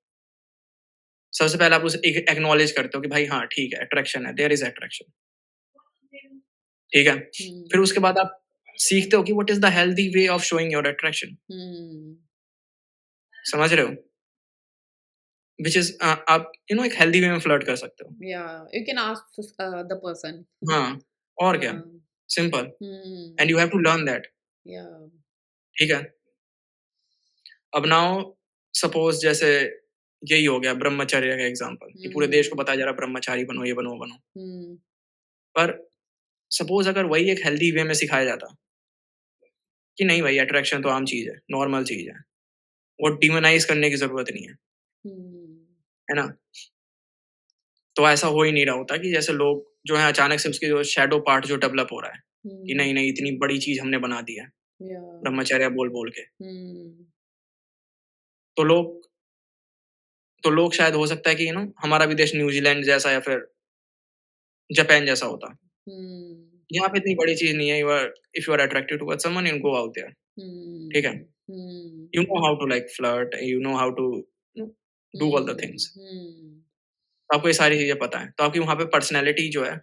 सबसे पहले आप उसे एक्नॉलेज करते हो कि भाई हाँ, ठीक है, अट्रैक्शन है, देयर इज़ अट्रैक्शन। ठीक है? हुँ, फिर उसके बाद आप सीखते हो कि what is the healthy way of showing your attraction. Hmm. समझ रहे हो? व्हिच इज़ आप एक हेल्दी वे में फ्लर्ट कर सकते हो। Yeah, you can ask the person. हाँ, और क्या? Yeah. Simple Hmm. And you have to learn that. Yeah. ठीक है? अब नाउ सपोज़ जैसे यही हो गया ब्रह्मचर्य का एग्ज़ाम्पल कि पूरे देश को Hmm. बताया जा रहा है ब्रह्मचारी बनो, ये बनो, वो बनो। Hmm. पर सपोज़ अगर वही एक हेल्दी वे में सिखाया जाता कि नहीं भाई अट्रैक्शन तो आम चीज़ है, नॉर्मल चीज़ है। वो डिमोनाइज़ करने की ज़रूरत नहीं है। Hmm. है ना? तो ऐसा हो ही नहीं रहा होता कि जैसे लोग जो है अचानक से उसकी जो शैडो पार्ट जो डेवलप हो रहा है, कि Hmm. नहीं, नहीं इतनी बड़ी चीज़ हमने बना दी है, Yeah. ब्रह्मचर्य बोल-बोल के। Hmm. तो लोग शायद हो सकता है कि हमारा भी देश न्यूज़ीलैंड जैसा या फिर जापान जैसा होता। Hmm. यहाँ पे इतनी बड़ी चीज़ नहीं है, if you are attracted towards someone you go out there, ठीक है? Hmm. Hmm. You know how to like flirt, you know how to no do all the Hmm. Things. Hmm. तो आपको ये सारी चीज़ें पता है। तो आपकी वहाँ पे पर्सनैलिटी जो है,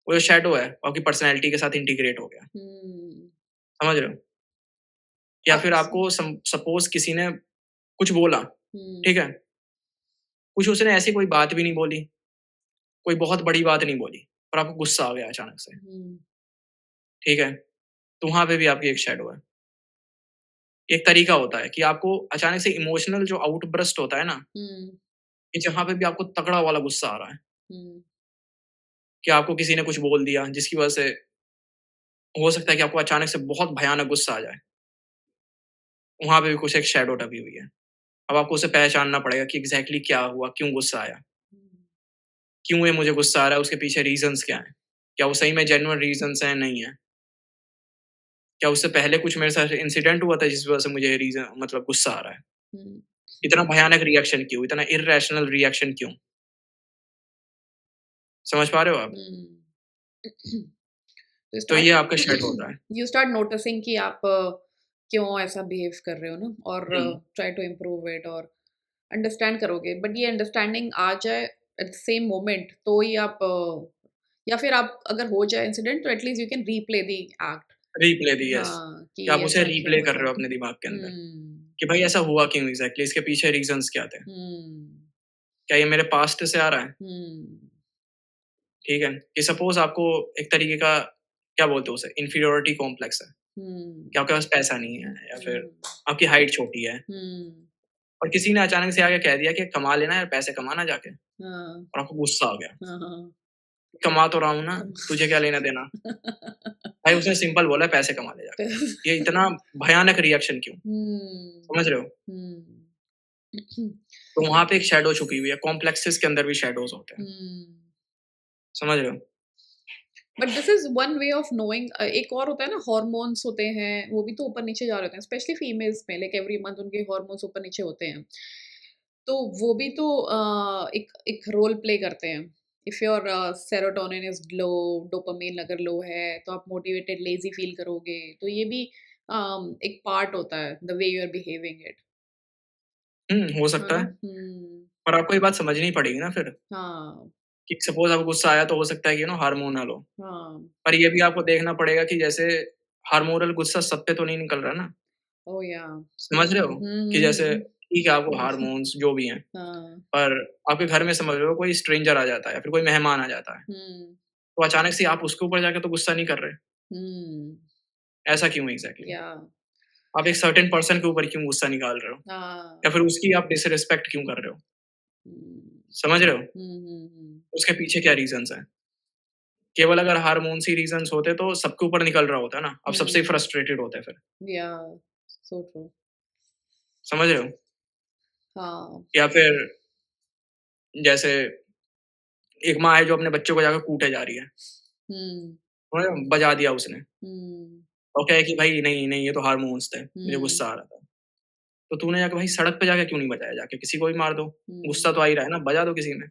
वो जो शैडो है, वो आपकी पर्सनैलिटी के साथ इंटीग्रेट हो गया। Hmm. समझ रहे हो? या फिर Abs- आपको सपोज़ किसी ने कुछ बोला, Hmm. ठीक है? कुछ उसने ऐसी कोई बात भी नहीं बोली, कोई बहुत बड़ी बात नहीं बोली, पर आपको गुस्सा आ गया अचानक से, Hmm. ठीक है? तो वहाँ पे भी आपकी एक शैडो है। एक तरीका होता है कि आपको अचानक से इमोशनल जो आउटबर्स्ट होता है ना, हुँ, कि जहाँ पे भी आपको तगड़ा वाला गुस्सा आ रहा है, हुँ, कि आपको किसी ने कुछ बोल दिया जिसकी वजह से हो सकता है कि आपको अचानक से बहुत भयानक गुस्सा आ जाए। वहाँ पे भी कुछ एक शैडो टपी हुई है। अब आपको उसे पहचानना पड़ेगा कि एग्ज़ैक्टली क्या हुआ, क्यों गुस्सा आया? हुँ, क्यों ये मुझे गुस्सा आ रहा है, उसके पीछे रीज़न्स क्या हैं? क्या वो सही में जेन्युइन रीज़न्स हैं, नहीं है? क्या उससे पहले कुछ मेरे साथ इंसिडेंट हुआ था जिस वजह से मुझे ये रीज़न मतलब गुस्सा आ रहा है? हुँ, इतना भयानक रिएक्शन क्यों? इतना इर्रेशनल रिएक्शन क्यों? समझ पा रहे हो आप? हुँ। तो तो स्टार्ट ये आपका शैडो होता है। यू स्टार्ट नोटिसिंग कि आप क्यों ऐसा बिहेव कर रहे हो ना, और हुँ, ट्राई टू इम्प्रूव इट और अंडरस्टैंड करोगे, बट ये अंडरस्टैंडिंग आ जाए एट द सेम मोमेंट तो ही आप या फिर आप अगर हो जाए इंसिडेंट तो at least you can replay the act. Replay the yes, हाँ, कि आप कि उसे ऐसा क्यों रीप्ले हो कर गया। रहे हो अपने दिमाग के अंदर, हुँ, कि भाई ऐसा हुआ क्यों एग्ज़ैक्टली? इसके पीछे रीज़न्स क्या थे? हुँ, क्या ये मेरे पास्ट से आ रहा है? हुँ, ठीक है? कि सपोज़ आपको एक तरीके का क्या बोलते हैं उसे इन्फीरियॉरिटी कॉम्प्लेक्स है, हुँ, कि आपके पास पैसा नहीं है या फिर हुँ, आपकी हाइट छोटी है हुँ, और किसी ने अचानक से आके कह दिया कि कमा लेना यार, पैसे कमाना जाके हाँ, और आपको गुस्सा आ गया। हाँ, हाँ, कमा तो रहा हूँ ना, कम तुझे क्या लेना-देना? भाई उसने सिंपल बोला है पैसे कमा ले जाके। ये इतना भयानक रिएक्शन क्यों? हुँ, समझ रहे हो? हुँ, तो वहाँ पे एक शैडो छुपी हुई है, कॉम्प्लेक्सेस के अंदर भी शैडोज़ होते हैं। हुँ। समझ रहे हो? But this is one way of knowing. एक और होता है ना, हार्मोन्स होते हैं, वो भी तो ऊपर-नीचे जा रहे होते हैं, स्पेशली फीमेल्स में, लाइक एवरी मंथ उनके हार्मोन्स ऊपर-नीचे होते हैं। तो वो भी तो एक एक रोल प्ले करते हैं। If your serotonin is low, dopamine अगर लो है, तो आप मोटिवेटेड, लेज़ी फील करोगे। तो ये भी एक पार्ट होता है, the way you are behaving it, हो है सकता ना? है, हुँ, पर आपको ये बात समझनी पड़ेगी ना फिर, हाँ, कि सपोज़ आपको गुस्सा आया तो हो सकता है कि हार्मोनल हो। हाँ। पर ये भी आपको देखना पड़ेगा कि जैसे हार्मोनल गुस्सा सब पे तो नहीं निकल रहा ना। ओह या! समझ रहे हो? हुँ, कि हुँ, जैसे हुँ, ठीक है आपको हुँ। हार्मोन्स जो भी हैं, हाँ, पर आपके घर में समझ लो कोई स्ट्रेंजर आ जाता है या फिर कोई मेहमान आ जाता है, हुँ, तो अचानक से आप उसके ऊपर जाके तो गुस्सा नहीं कर रहे। हुँ, ऐसा क्यों एग्ज़ैक्टली? या आप एक सर्टेन पर्सन के ऊपर क्यों गुस्सा निकाल रहे हो? हाँ, या फिर उसकी आप डिसरिस्पेक्ट क्यों कर रहे हो? हुँ, समझ रहे हो? हुँ, हुँ, हुँ, उसके पीछे क्या रीज़न्स हैं? केवल अगर हार्मोन्स ही रीज़न्स होते तो सबके ऊपर निकल रहा होता ना, आप सबसे हुँ, फ्रस्ट्रेटेड होते फिर। या सो ट्रू। समझ रहे हो? हाँ, या फिर जैसे एक माँ है जो अपने बच्चे को जाकर कूटे जा रही है, हुँ, समझ रहे हो? बजा दिया उसने हुँ, और कहे कि भाई नहीं, नहीं ये तो हार्मोन्स थे, मुझे हुँ, गुस्सा आ रहा था। तो तूने जाके भाई सड़क पे जाके क्यों नहीं बजाया जाके किसी को भी मार दो, गुस्सा हुँ, तो आ ही रहा है ना, बजा दो किसी में।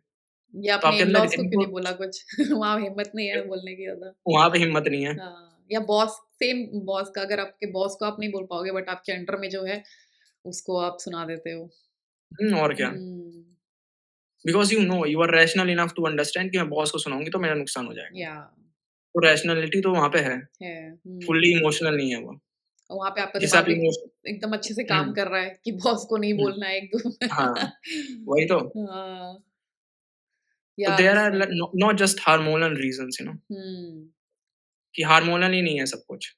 या तो अपने आपके अंदर इन-लॉज़ को क्यों इनको नहीं बोला कुछ? वहाँ हिम्मत नहीं है बोलने की ज़्यादा। वहाँ पे हिम्मत नहीं है। हाँ, या बॉस, सेम बॉस का, अगर आपके बॉस को आप नहीं बोल पाओगे बट आपके अंडर में जो है, उसको आप सुना देते हो। और क्या? Hmm, because you are rational enough to understand कि मैं बॉस को सुनाऊँगी तो मेरा नुकसान हो जाएगा। या तो रैशनैलिटी तो वहाँ पे है, है, हुँ। फुल्ली इमोशनल नहीं है वो। और वहाँ पे आपका जिसे आप दिमाग एक इमोश एकदम अच्छे से काम हुँ, कर रहा है कि बॉस को नहीं हुँ, बोलना है 1-2 हाँ, वही तो। हाँ, तो या there are same. Not just hormonal reasons hmm, कि हार्मोनल ही नहीं है सब कुछ।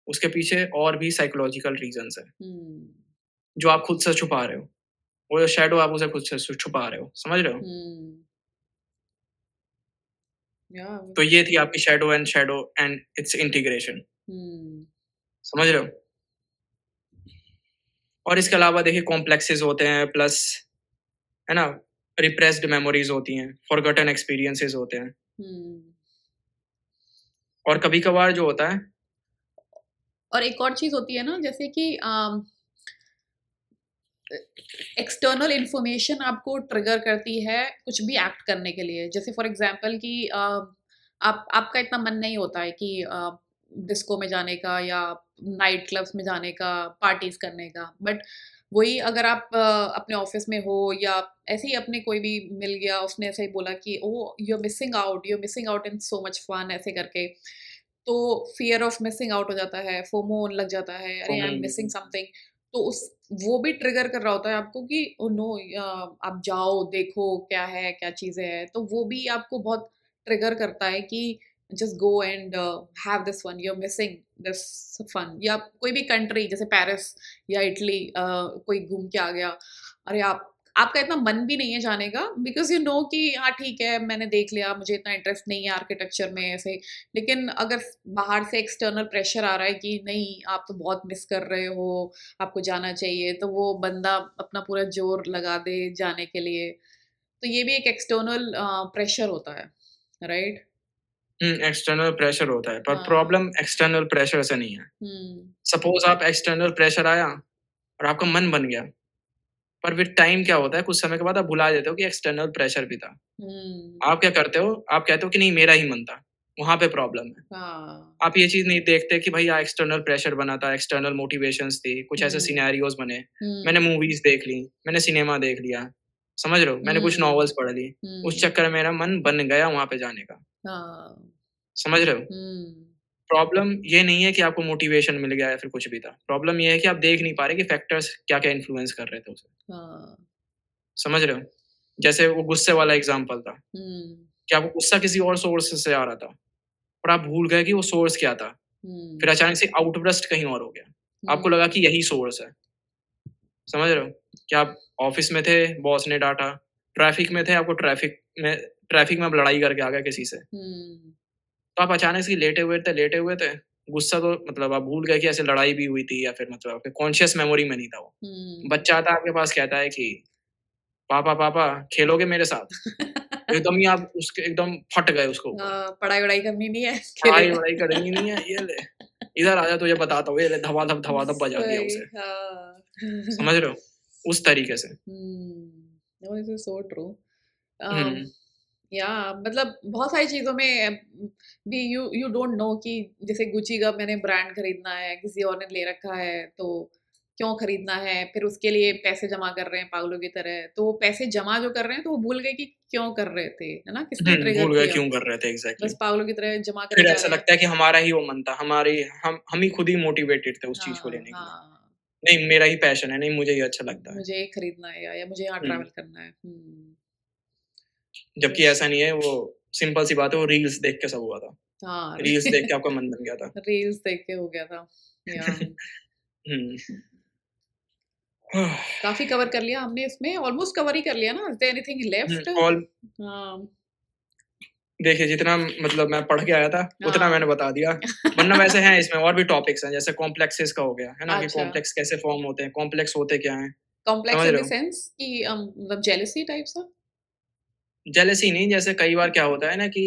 उसके पीछे और भी साइकोलॉजिकल रीज़न्स हैं, हुँ, जो आप खुद से छुपा रहे हो। वो जो शैडो आप उसे खुद से छुपा रहे हो, समझ रहे हो? हुँ, या तो ये थी आपकी शैडो एंड इट्स इंटीग्रेशन, हुँ, समझ रहे हो? और इसके अलावा देखिए कॉम्प्लेक्सेस होते हैं प्लस है ना? रिप्रेस्ड मेमोरीज़ होती हैं, फॉरगॉटन एक्सपीरियंसेस होते हैं हुँ। और कभी-कभार जो होता है और एक और चीज़ होती है ना, जैसे कि एक्सटर्नल इन्फॉर्मेशन आपको ट्रिगर करती है कुछ भी एक्ट करने के लिए। जैसे फॉर एग्ज़ाम्पल कि आपका इतना मन नहीं होता है कि डिस्को में जाने का या नाइट क्लब्स में जाने का, पार्टीज़ करने का। बट वही अगर आप अपने ऑफ़िस में हो या ऐसे ही अपने कोई भी मिल गया, उसने ऐसे ही बोला कि oh! You are missing out in so much fun, ऐसे करके। तो फ़ियर ऑफ मिसिंग आउट हो जाता है, फोमो लग जाता है, अरे आई एम मिसिंग समथिंग। तो उस वो भी ट्रिगर कर रहा होता है आपको कि ओह नो, आप जाओ, देखो क्या है, क्या चीज़ें हैं। तो वो भी आपको बहुत ट्रिगर करता है कि just go and have this one, you are missing this fun. या कोई भी कंट्री जैसे पेरिस या इटली, कोई घूम के आ गया, अरे आप आपका इतना मन भी नहीं है जाने का, बिकॉज यू नो कि हाँ ठीक है मैंने देख लिया, मुझे इतना इंटरेस्ट नहीं है आर्किटेक्चर में ऐसे। लेकिन अगर बाहर से एक्सटर्नल प्रेशर आ रहा है कि नहीं आप तो बहुत मिस कर रहे हो, आपको जाना चाहिए, तो वो बंदा अपना पूरा जोर लगा दे जाने के लिए। तो ये भी एक एक्सटर्नल प्रेशर होता है, राइट? एक्सटर्नल प्रेशर होता है, पर हाँ। प्रॉब्लम एक्सटर्नल प्रेशर से नहीं है। हुँ, सपोज़ आप एक्सटर्नल प्रेशर आया और आपका मन बन गया, पर विद टाइम क्या होता है, कुछ समय के बाद आप भुला देते हो कि एक्सटर्नल प्रेशर भी था। हुँ, आप क्या करते हो, आप कहते हो कि नहीं मेरा ही मन था, वहाँ पे प्रॉब्लम है। हाँ, आप ये चीज़ नहीं देखते कि भई एक्सटर्नल प्रेशर बना था, एक्सटर्नल मोटिवेशंस थी, कुछ ऐसे हुँ, सिनेरियोज़ बने, मैंने हुँ, मूवीज़ देख ली, मैंने सिनेमा देख लिया, समझ रहे हो? मैंने कुछ हुँ, नॉवेल्स पढ़ ली, उस हुँ, चक्कर में मेरा मन बन गया वहाँ पे जाने का, हाँ, समझ रहे हो? हुँ, प्रॉब्लम ये नहीं है कि आपको मोटिवेशन मिल गया या फिर कुछ भी था, प्रॉब्लम ये है कि आप देख नहीं पा रहे कि फैक्टर्स क्या-क्या इन्फ्लुएंस कर रहे थे उसे, हाँ, समझ रहे हो? जैसे वो गुस्से वाला एग्ज़ाम्पल था, हुँ, कि आपको गुस्सा किसी और सोर्स से आ रहा था, और आप भूल गए कि वो सोर्स क्या था। फिर हुँ, अचानक से आउटबर्स्ट कहीं और हो गया। आपको लगा हुँ, कि यही सोर्स है, समझ रहे हो? कि आप ऑफ़िस में थे, बॉस ने डाँटा, ट्रैफ़िक में थे, आपको ट्रैफ़िक में आप लड़ाई करके आ गए किसी से। हुँ, तो आप अचानक से लेटे हुए थे, गुस्सा तो मतलब आप भूल गए कि ऐसे लड़ाई भी हुई थी या फिर मतलब आपके कॉन्शियस मेमोरी में नहीं था वो। हुँ। बच्चा आता है आपके पास कहता है कि पापा, पापा खेलोगे मेरे साथ? एकदम ही आप उसके एकदम फट गए उसके ऊपर। पढ़ाई-वढ़ाई करनी नहीं है, खेलेगा। पढ़ाई-वढ़ाई करनी नहीं है, ये ले, इधर आजा तुझे बताता हूँ, ये ले धमाधम बजा दिया सही, उसे। हाँ। समझ रहे हो? उस तरीके से। Hmm, no this is so true. Um, hmm, या मतलब बहुत सारी चीज़ों में भी यू यू डोंट नो कि जैसे गुची का मैंने ब्रांड खरीदना है, किसी और ने ले रखा है, तो क्यों खरीदना है? फिर उसके लिए पैसे जमा कर रहे हैं पागलों की तरह। तो वो पैसे जमा जो कर रहे हैं, तो वो भूल गए कि क्यों कर रहे थे, है ना? किसने ट्रिगर भूल गए किया? क्यों कर रहे थे एग्ज़ैक्टली। बस पागलों की तरह जमा करे फिर जा ऐसा रहे हैं। लगता है कि हमारा ही वो मन था, हमारी हम ही खुद ही मोटिवेटेड थे उस चीज़ को हाँ, लेने के लिए। हाँ। नहीं, मेरा ही पैशन है, नहीं मुझे ये अच्छा लगता है। मुझे ये खरीदना है या मुझे यहाँ हुँ, ट्रैवल करना है। हुँ, जबकि यस। ऐसा नहीं है, वो सिंपल सी बात है, वो रील्स देख के सब हुआ था। हाँ, रील्स देख के आपका मन बन गया था। रील्स देख के हो गया था। या हुँ। काफ़ी कवर कर लिया हमने इसमें, ऑलमोस्ट कवर ही कर लिया ना? Is there anything hmm, left? All हाँ, देखिए जितना मतलब मैं पढ़ के आया था, उतना हाँ। मैंने बता दिया। वरना वैसे हैं इसमें और भी टॉपिक्स हैं, जैसे कॉम्प्लेक्सेस का हो गया, है ना? कि अच्छा, कॉम्प्लेक्स कैसे फ़ॉर्म होते हैं, कॉम्प्लेक्स होते क्या हैं, कॉम्प्लेक्स समझ इन रहे द हो? सेंस कि मतलब जेलसी टाइप सा? जेलसी नहीं, जैसे कई बार क्या होता है ना कि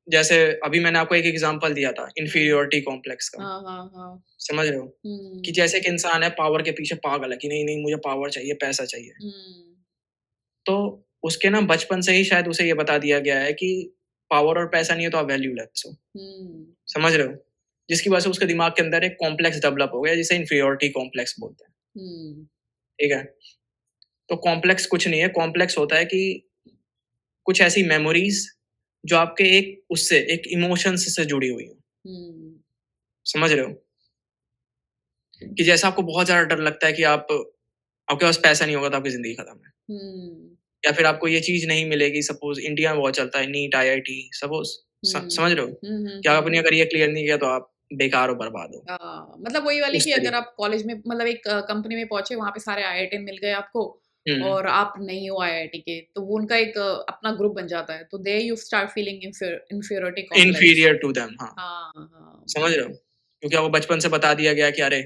जैसे अभी मैंने आपको एक एग्ज़ाम्पल दिया था हाँ। इन्फीरियॉरिटी कॉम्प्लेक्स का, हाँ, हाँ, हाँ। समझ रहे हो? कि हुँ, जैसे एक इंसान है पावर के पीछे पागल है कि नहीं, नहीं मुझे पावर चाहिए, पैसा चाहिए। हुँ, तो उसके ना बचपन से ही शायद उसे ये बता दिया गया है कि पावर और पैसा नहीं है तो आप वैल्यूलेस हो, हुँ, समझ रहे हो? जिसकी वजह से उसके दिमाग के अंदर एक कॉम्प्लेक्स डेवलप हो गया जिसे इन्फीरियॉरिटी कॉम्प्लेक्स बोलते हैं, हुँ, ठीक है? तो कॉम्प्लेक्स कुछ नहीं है, कॉम्प्लेक्स होता है कि कुछ ऐसी मेमोरीज़ जो आपके एक उससे एक इमोशंस से जुड़ी हुई हो, हुँ, समझ रहे हो? कि जैसे आपको बहुत ज़्यादा डर लगता है कि आपके पास पैसा नहीं होगा तो आपकी ज़िंदगी खत्म है। हुँ, या फिर आपको ये चीज़ नहीं मिलेगी, सपोज़ इंडिया में बहुत चलता है नीट, आईआईटी सपोज़ समझ रहे हो? हुँ, हुँ, हुँ, कि आप अपनी हुँ। अगर ये क्लियर नहीं किया तो आप बेकार हो, बर्बाद हो। मतलब वही वाली उस कि अगर तरीके आप कॉलेज में मतलब एक कंपनी में पहुँचे, वहाँ पे सारे आईआईटियन मिल गए आपको हुँ, और आप नहीं हो आईआईटी के, तो वो उनका एक अपना ग्रुप बन जाता है। तो there you start feeling inferiority complex. Inferior to them हाँ, हाँ, हाँ। समझ रहे हो? क्योंकि आपको बचपन से बता दिया गया कि अरे,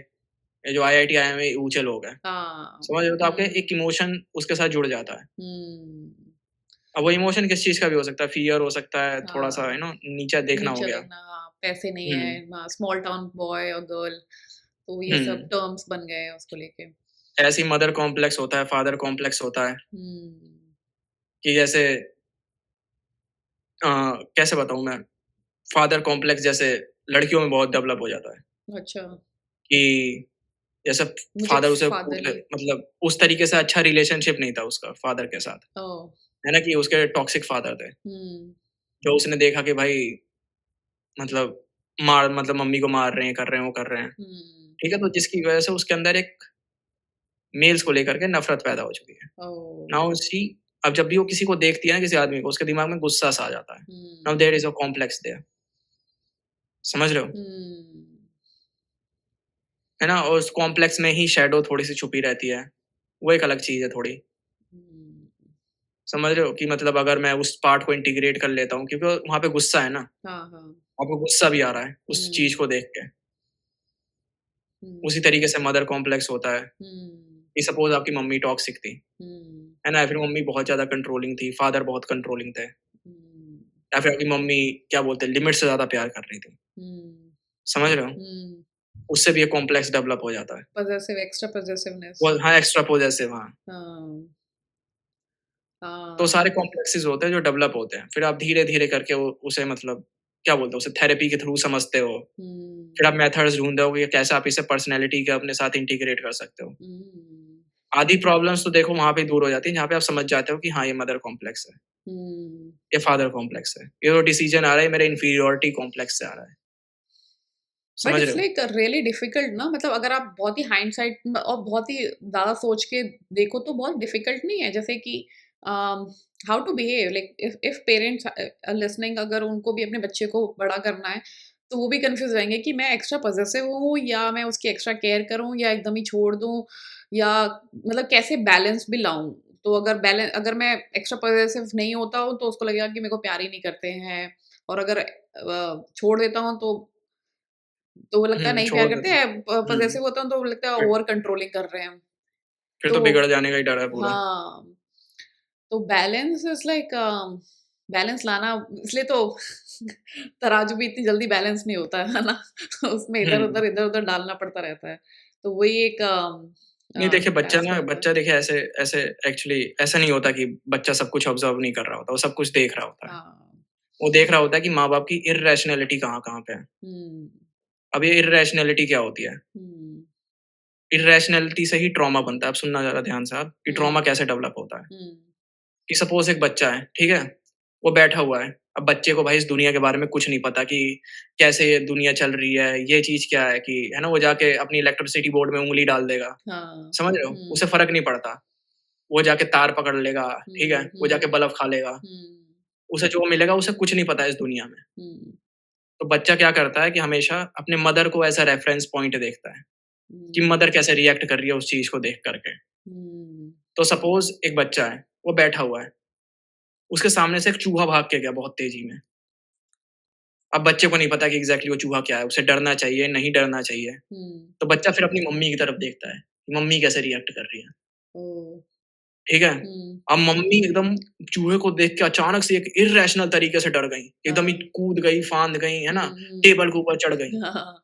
ये जो आईआईटी आए हैं ये ऊँचे लोग हैं। हाँ। समझ रहे हो? तो आपके एक हुँ, इमोशन उसके साथ जुड़ जाता है। हुँ। अब वो इमोशन किस चीज़ का भी हो सकता है, फ़ियर हो सकता है, थोड़ा-सा हाँ, नीचा देखना हो नीचा गया। देखना, हाँ, पैसे नहीं हुँ, है, स्मॉल टाउन बॉय और गर्ल, तो ये सब हुँ। टर्म्स बन गए हैं उसको लेके। ऐसे ही मदर कॉम्प्लेक्स होता है, फादर कॉम्प्लेक्स होता है हुँ, कि जैसे अ, कैसे बताऊँ मैं? फादर कॉम्प्लेक्स जैसे लड़कियों में बहुत डेवलप हो जाता है अच्छा, कि जैसे मुझे फादर उसे पूछ ले फादरली मतलब उस तरीके से अच्छा रिलेशनशिप नहीं था उसका फादर के साथ, ओह! है ना? कि उसके टॉक्सिक फादर थे। हुँ, जो उसने देखा कि भाई मतलब मतलब मम्मी को मार रहे हैं, कर रहे हैं, वो कर रहे हैं। हुँ, ठीक है? तो जिसकी वजह से उसके अंदर एक मेल्स को लेकर के नफ़रत पैदा हो चुकी है। ओह! नाउ सी अब जब भी वो किसी को देखती है ना, किसी आदमी को, उसके दिमाग में गुस्सा सा आ जाता है। Now there is a complex there. समझ रहे हो? है ना? और उस कॉम्प्लेक्स में ही शैडो थोड़ी-सी छुपी रहती है। वो एक अलग चीज़ है थोड़ी। समझ रहे हो? कि मतलब अगर मैं उस पार्ट को इंटीग्रेट कर लेता हूँ, क्योंकि वहाँ पे गुस्सा है ना, हाँ, हाँ। आपको गुस्सा भी आ रहा है उस चीज़ को देख के। उसी तरीके से मदर कॉम्प्लेक्स होता है कि सपोज़ आपकी मम्मी टॉक्सिक थी, है ना? या फिर मम्मी बहुत ज़्यादा कंट्रोलिंग थी, फादर बहुत कंट्रोलिंग थे, या फिर आपकी मम्मी क्या बोलते हैं, लिमिट से ज़्यादा प्यार कर रही थी। समझ रहे हो? उससे भी एक कॉम्प्लेक्स डेवलप हो जाता है। Possessive extra possessiveness. वो हाँ, एक्स्ट्रा पॉसेसिव, हाँ। हाँ, तो हाँ। सारे कॉम्प्लेक्सेस होते हैं जो डेवलप होते हैं। फिर आप धीरे-धीरे करके वो उसे मतलब क्या बोलते हैं, उसे थेरेपी के थ्रू समझते हो। फिर आप मेथड्स ढूँढते हो कि कैसे आप इसे पर्सनैलिटी के अपने साथ इंटीग्रेट कर सकते हो। हुँ, आधी प्रॉब्लम्स तो देखो वहाँ पे ही दूर हो जाती हैं, जहाँ पे आप समझ जाते हो कि हाँ, ये मदर कॉम्प्लेक्स है, हुँ। ये फादर कॉम्प्लेक्स है। ये जो डिसीज़न आ रहा है, ये मेरे इन्फीरियॉरिटी कॉम्प्लेक्स से आ रहा है। बट समझ रहे इट्स हो? लाइक रियली डिफिकल्ट ना, मतलब अगर आप बहुत ही हाइंडसाइट में और बहुत ही ज़्यादा सोच के देखो तो बहुत डिफिकल्ट नहीं है, जैसे कि how to behave like if parents listening, अगर उनको भी अपने बच्चे को बड़ा करना है तो वो भी कंफ्यूज रहेंगे कि मैं एक्स्ट्रा पॉसेसिव हूँ या मैं उसकी एक्स्ट्रा केयर करूँ या एकदम ही छोड़ दूँ, या मतलब कैसे बैलेंस भी लाऊं। तो अगर मैं एक्स्ट्रा पॉसेसिव नहीं होता हूँ तो उसको लगेगा कि मेरे को प्यार ही नहीं करते हैं, और अगर छोड़ देता हूँ तो वो लगता है नहीं छोड़ प्यार करते देते हैं, हैं। पॉसेसिव होता हूँ तो वो लगता है फिर ओवर कंट्रोलिंग कर रहे हैं। फिर तो तो बिगड़ जाने का ही डर है पूरा। हाँ, तो बैलेंस इज़ लाइक बैलेंस लाना, इसलिए तो तराजू भी इतनी जल्दी बैलेंस नहीं होता है ना? उसमें हुँ। इधर-उधर डालना पड़ता रहता है। तो वही एक नहीं देखिए, टास्क हो जाता है। बच्चा देखिए ऐसे ऐसे एक्चुअली ऐसा नहीं होता कि बच्चा सब कुछ ऑब्ज़र्व नहीं कर रहा होता, वो सब कुछ देख रहा होता है। हाँ। वो देख रहा होता है कि माँ-बाप की इर्रेशनैलिटी कहाँ-कहाँ पे है। हुँ, अब ये इर्रेशनैलिटी क्या होती है? हुँ, इर्रेशनैलिटी से ही ट्रॉमा बनता है। अब सुनना ज़रा ध्यान से आप, कि ट्रॉमा हुँ, कैसे डेवलप होता है। हुँ, कि सपोज़ एक बच्चा है, ठीक है? वो बैठा हुआ है। अब बच्चे को भाई इस दुनिया के बारे में कुछ नहीं पता कि कैसे ये दुनिया चल रही है, ये चीज़ क्या है, कि है ना? वो जाके अपनी इलेक्ट्रिसिटी बोर्ड में उँगली डाल देगा। हाँ, समझ रहे हो? उसे हुँ, फ़र्क नहीं पड़ता। वो जाके तार पकड़ लेगा, ठीक है? हुँ, वो जाके हुँ, बल्ब खा लेगा। हुँ, उसे जो मिलेगा, उसे कुछ नहीं पता है इस दुनिया में। हुँ, तो बच्चा क्या करता है कि हमेशा अपने मदर को एज़ अ रेफ़रेंस पॉइंट देखता है, कि हुँ, मदर कैसे रिएक्ट कर रही है उस चीज़ को देख कर के। हुँ, तो सपोज़ एक बच्चा है, वो बैठा हुआ है, उसके सामने से एक चूहा भाग के गया बहुत तेज़ी में। अब बच्चे को नहीं पता कि एग्ज़ैक्टली वो चूहा क्या है, उसे डरना चाहिए, नहीं डरना चाहिए। हुँ, तो बच्चा फिर अपनी मम्मी की तरफ देखता है, मम्मी कैसे रिएक्ट कर रही है, ओह! ठीक है? हुँ, अब मम्मी एकदम चूहे को देख के अचानक से एक इर्रेशनल तरीके से डर गईं, एकदम ही हाँ, कूद गई, फांद गई, है ना? हुँ, हुँ, टेबल के ऊपर चढ़ गईं। हाँ,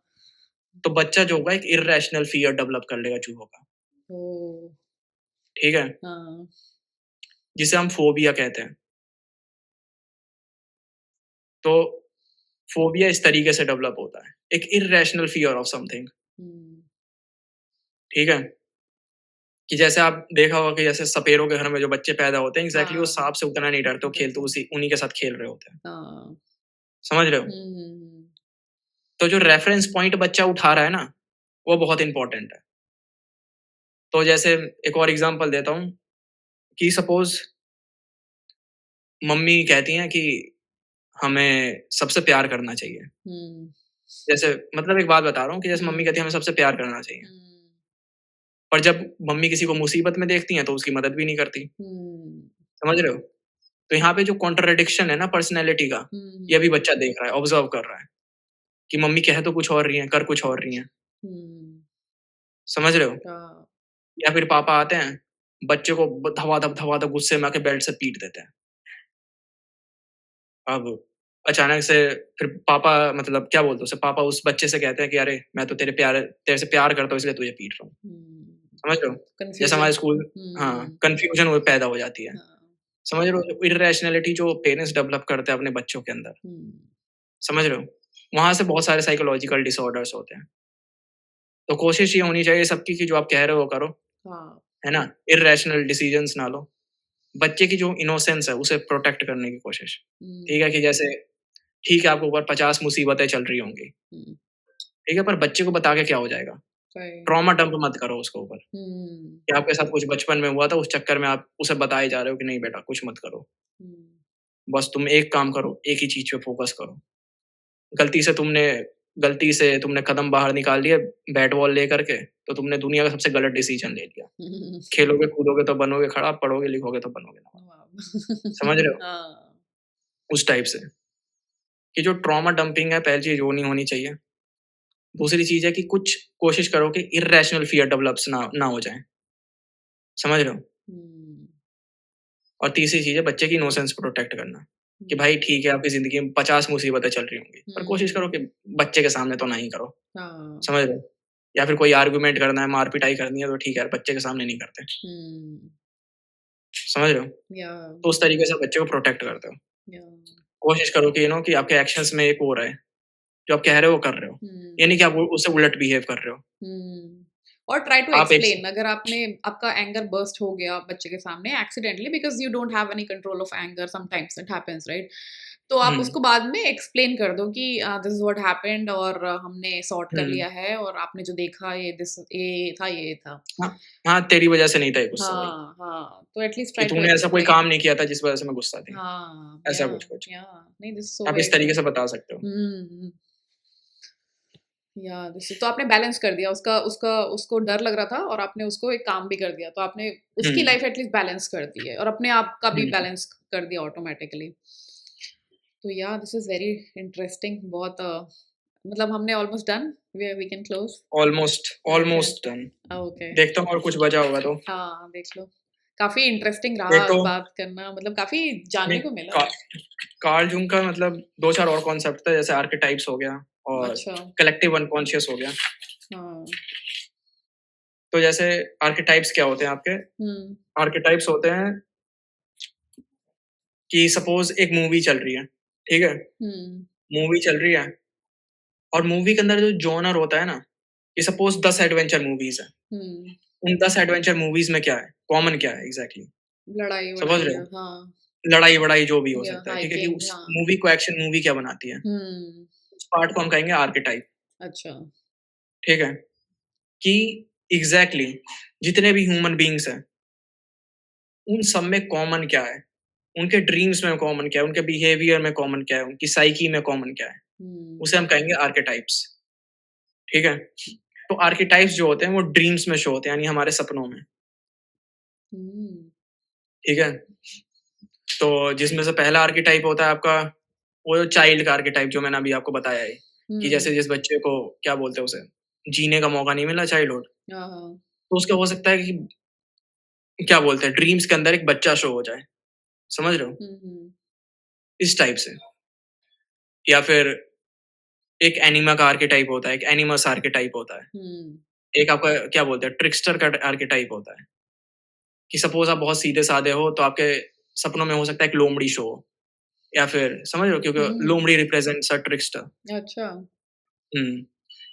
तो बच्चा जो होगा एक इर्रेशनल फ़ियर डेवलप कर लेगा चूहों का, ओह! ठीक है? हाँ, जिसे हम फ़ोबिया कहते हैं। तो फ़ोबिया इस तरीके से डेवलप होता है, एक इर्रेशनल फ़ियर ऑफ समथिंग, हुँ, ठीक है? कि जैसे आप देखा होगा कि जैसे सपेरों के घर में जो बच्चे पैदा होते हैं, एग्ज़ैक्टली वो हाँ, सांप से उतना नहीं डरते, वो खेल तो बिल्कुल, उसी उन्हीं के साथ खेल रहे होते हैं। हाँ, समझ रहे हो? हुँ, हुँ, हुँ, तो जो रेफ़रेंस पॉइंट बच्चा उठा रहा है ना, वो बहुत इम्पोर्टेंट है। तो जैसे एक और एग्ज़ाम्पल देता हूँ कि सपोज़ मम्मी कहती हैं कि हमें सबसे प्यार करना चाहिए। हुँ, जैसे मतलब एक बात बता रहा हूँ कि जैसे मम्मी कहती हुँ, है हमें सबसे प्यार करना चाहिए। हुँ, पर जब मम्मी किसी को मुसीबत में देखती हैं तो उसकी मदद भी नहीं करती। हुँ, समझ रहे हो? तो यहाँ पे जो कॉन्ट्रडिक्शन है ना पर्सनैलिटी का, हुँ, ये भी हुँ, बच्चा देख रहा है, ऑब्ज़र्व कर रहा है कि मम्मी कह तो कुछ और रही हैं, कर कुछ और रही हैं। हुँ, समझ रहे हो? हाँ, या फिर पापा आते हैं, बच्चे को धबाधब गुस्से में आके बेल्ट से पीट देते हैं। अब अचानक से फिर पापा मतलब क्या बोलते हैं उसे, पापा उस बच्चे से कहते हैं कि अरे मैं तो तेरे से प्यार करता हूँ इसलिए तुझे पीट रहा हूँ। हुँ, समझ रहे हो? जैसे कन्फ्यूज़न, हमारे स्कूल, हाँ, हुँ, कन्फ्यूज़न वो पैदा हो जाती है। हाँ, समझ रहे हो? इर्रेशनैलिटी जो पेरेंट्स डेवलप करते हैं अपने बच्चों के अंदर, हुँ, समझ रहे हो? वहाँ से बहुत सारे साइकोलॉजिकल डिसऑर्डर्स होते हैं। तो कोशिश ये होनी चाहिए सबकी कि जो आप कह रहे हो वो करो, हाँ, है ना? इर्रेशनल डिसीजंस ना लो। बच्चे की जो इनोसेंस है उसे प्रोटेक्ट करने की कोशिश। ठीक है? हुँ, कि जैसे ठीक है आपके ऊपर 50 मुसीबतें चल रही होंगी, हुँ, ठीक है? पर बच्चे को बता के क्या हो जाएगा? राइट। ट्रॉमा डंप मत करो उसके ऊपर, हुँ, कि आपके साथ कुछ बचपन में हुआ था, उस चक्कर में आप उसे बताए जा रहे हो कि नहीं बेटा कुछ मत करो। हुँ, बस तुम एक काम करो, एक ही चीज़ पे फ़ोकस करो। गलती से तुमने गलती से तुमने कदम बाहर निकाल दिए बैट बॉल लेकर के, तो तुमने दुनिया का सबसे गलत डिसीज़न ले लिया। हुँ। खेलोगे, कूदोगे तो बनोगे खड़ा, पढ़ोगे, लिखोगे तो बनोगे नवाब। वाव! समझ रहे हो? हाँ, उस टाइप से, कि जो ट्रॉमा डंपिंग है पहली चीज़ वो नहीं होनी चाहिए। दूसरी चीज़ है कि कुछ कोशिश करो कि इर्रेशनल फ़ियर डेवलप्स ना हो जाएँ। समझ रहे हो? हुँ, और तीसरी चीज़ है बच्चे की इनोसेंस प्रोटेक्ट करना, कि हुँ, भाई ठीक है आपकी ज़िंदगी में 50 मुसीबतें चल रही होंगी, पर कोशिश करो हुँ, कि बच्चे के सामने तो ना ही करो। हाँ, समझ रहे हो? या फिर कोई आर्गुमेंट करना है, मार-पिटाई करनी है तो ठीक है, बच्चे के सामने नहीं करते। हुँ, समझ रहे हो? याह, तो उस तरीके से बच्चे को प्रोटेक्ट करते हो। याह, कोशिश करो कि कि आपके एक्शंस में एक वो रहे, जो आप कह रहे हो वो कर रहे हो। ये हुँ, नहीं कि आप उससे उलट बिहेव कर रहे हो। हुँ। और ट्राई टू आप एक एक्सप्लेन अगर आपका एंगर बर्स्ट हो गया बच्चे के सामने accidentally because you don't have any control of anger sometimes it happens right? तो आप हुँ, उसको बाद में एक्सप्लेन कर दो कि दिस इज़ व्हाट हैपेंड और हमने सॉर्ट कर हुँ। लिया है और आपने जो देखा ये था, ये था। हाँ, हाँ, तेरी वजह से नहीं था ये गुस्सा वही, हाँ, हाँ, तो एट लीस्ट कि ट्राई टू तूने ऐसा कोई एक्सप्लेन। काम नहीं किया था जिस वजह से मैं गुस्सा थी। हाँ, ऐसा कुछ-कुछ। नहीं दिस इज़ सो आप वेरी इस तरीके गुड। से बता सकते हो। हुँ, दिस इज़ तो आपने बैलेंस कर दिया उसका उसका उसको डर लग रहा था और आपने उसको एक काम भी कर दिया, तो आपने उसकी हुँ, लाइफ़ एट लीस्ट बैलेंस कर दी है और अपने आप का भी हुँ। बैलेंस कर दिया ऑटोमैटिकली। तो दिस इज़ वेरी इंटरेस्टिंग बहुत मतलब हमने almost done, we can close? Almost okay, almost done. Okay. देखता हूँ और कुछ बचा होगा तो। हाँ, देख लो। काफ़ी इंटरेस्टिंग रहा एक तो बात करना मतलब काफ़ी जानने नहीं को मिला। का कार्ल जूंग का मतलब 2-4 और कॉन्सेप्ट था जैसे आर्केटाइप्स हो गया और अच्छा, कलेक्टिव अनकॉन्शियस हो गया। हाँ। तो जैसे आर्केटाइप्स क्या होते हैं आपके? हुँ, आर्केटाइप्स होते हैं कि सपोज़ एक मूवी चल रही है, ठीक है? हुँ, मूवी चल रही है और मूवी के अंदर जो जॉनर होता है ना, कि सपोज़ 10 एडवेंचर मूवीज़ हैं। हुँ। उन 10 एडवेंचर मूवीज़ में क्या है? कॉमन क्या है एग्ज़ैक्टली? समझ लड़ाई-वड़ाई रहे हो? हाँ, लड़ाई-वड़ाई जो भी हो या सकता है, ठीक है? कि हाइकिंग उस हाँ। मूवी को एक्शन मूवी क्या बनाती है? हुँ, उस पार्ट को हम कहेंगे आर्केटाइप, अच्छा। ठीक है? कि एग्ज़ैक्टली जितने भी ह्यूमन बीइंग्स हैं, उन सब में कॉमन क्या है? उनके ड्रीम्स में कॉमन क्या है? उनके बिहेवियर में कॉमन क्या है? उनकी साइकी में कॉमन क्या है? हुँ, उसे हम कहेंगे आर्केटाइप्स, ठीक है? तो आर्केटाइप्स जो होते हैं वो ड्रीम्स में शो होते हैं, यानी हमारे सपनों में, हुँ, ठीक है? तो जिसमें से पहला आर्केटाइप होता है आपका वो जो चाइल्ड का आर्केटाइप जो मैंने अभी आपको बताया है, कि हुँ, जैसे जिस बच्चे को क्या बोलते हैं उसे, जीने का मौका नहीं मिला चाइल्डहुड, हाँ, हाँ। तो उसका हो सकता है कि क्या बोलते हैं ड्रीम्स के अंदर एक बच्चा शो हो जाए, समझ रहे हो? हुँ, हुँ, इस टाइप से। या फिर एक एनिमा का आर्केटाइप होता है, एक एनिमस आर्केटाइप होता है। हुँ, एक आपका क्या बोलते हैं ट्रिकस्टर का आर्केटाइप होता है, कि सपोज़ आप बहुत सीधे-साधे हो तो आपके सपनों में हो सकता है एक लोमड़ी शो हो या फिर समझ रहे हो क्योंकि हुँ, लोमड़ी रिप्रेजेंट्स अ ट्रिकस्टर। अच्छा। हुँ।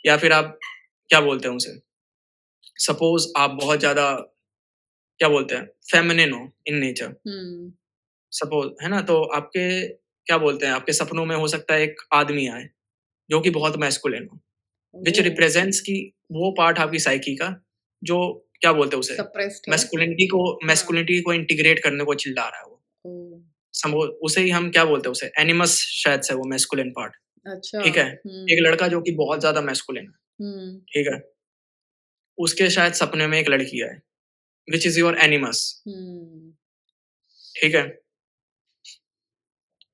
या फिर आप क्या बोलते हैं उसे, सपोज़ आप बहुत ज़्यादा क्या बोलते हैं फेमिनिन हो इन नेचर, हुँ, सपोज़ है ना? तो आपके क्या बोलते हैं आपके सपनों में हो सकता है एक आदमी आए, जो कि बहुत मैस्कुलिन हो, व्हिच ओह! रिप्रेजेंट्स कि वो पार्ट आपकी साइकी का जो क्या बोलते हैं उसे, सप्रेस्ड है? हाँ, मैस्कुलिनिटी को इंटीग्रेट करने को चिल्ला रहा है वो। ओह! समो उसे ही हम क्या बोलते हैं उसे एनिमस शायद से वो मैस्कुलिन पार्ट, अच्छा, ठीक है? एक हुँ, लड़का जो कि बहुत ज़्यादा मैस्कुलिन है, हुँ, ठीक है? उसके शायद सपने में एक लड़की आए, व्हिच इज़ योर एनिमस, हुँ, ठीक है?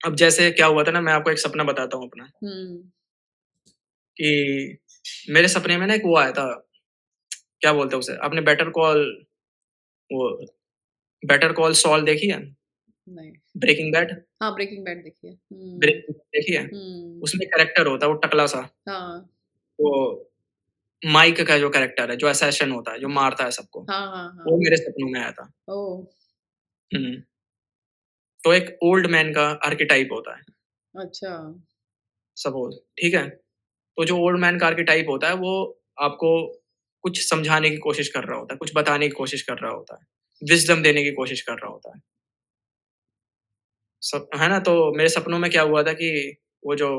अब जैसे क्या हुआ था ना मैं आपको एक सपना बताता हूँ अपना, हुँ, कि मेरे सपने में ना एक वो आया था, क्या बोलते हैं उसे, आपने वो बेटर कॉल सॉल देखी है? नहीं। Breaking bad? हाँ, ब्रेकिंग बैड देखी है। हुँ, ब्रेकिंग बैड देखी है? हुँ, उसमें कैरेक्टर होता है वो टकला-सा, हाँ, वो माइक का जो कैरेक्टर है, जो असैसिन होता है, जो मारता है सबको, हाँ, हाँ, वो हाँ। मेरे सपनों में आया था। ओह! हुँ, तो एक ओल्ड मैन का आर्केटाइप होता है, अच्छा, सपोज़, ठीक है? तो जो ओल्ड मैन का आर्केटाइप होता है, वो आपको कुछ समझाने की कोशिश कर रहा होता है, कुछ बताने की कोशिश कर रहा होता है, विज़डम देने की कोशिश कर रहा होता है। है ना? तो मेरे सपनों में क्या हुआ था कि वो जो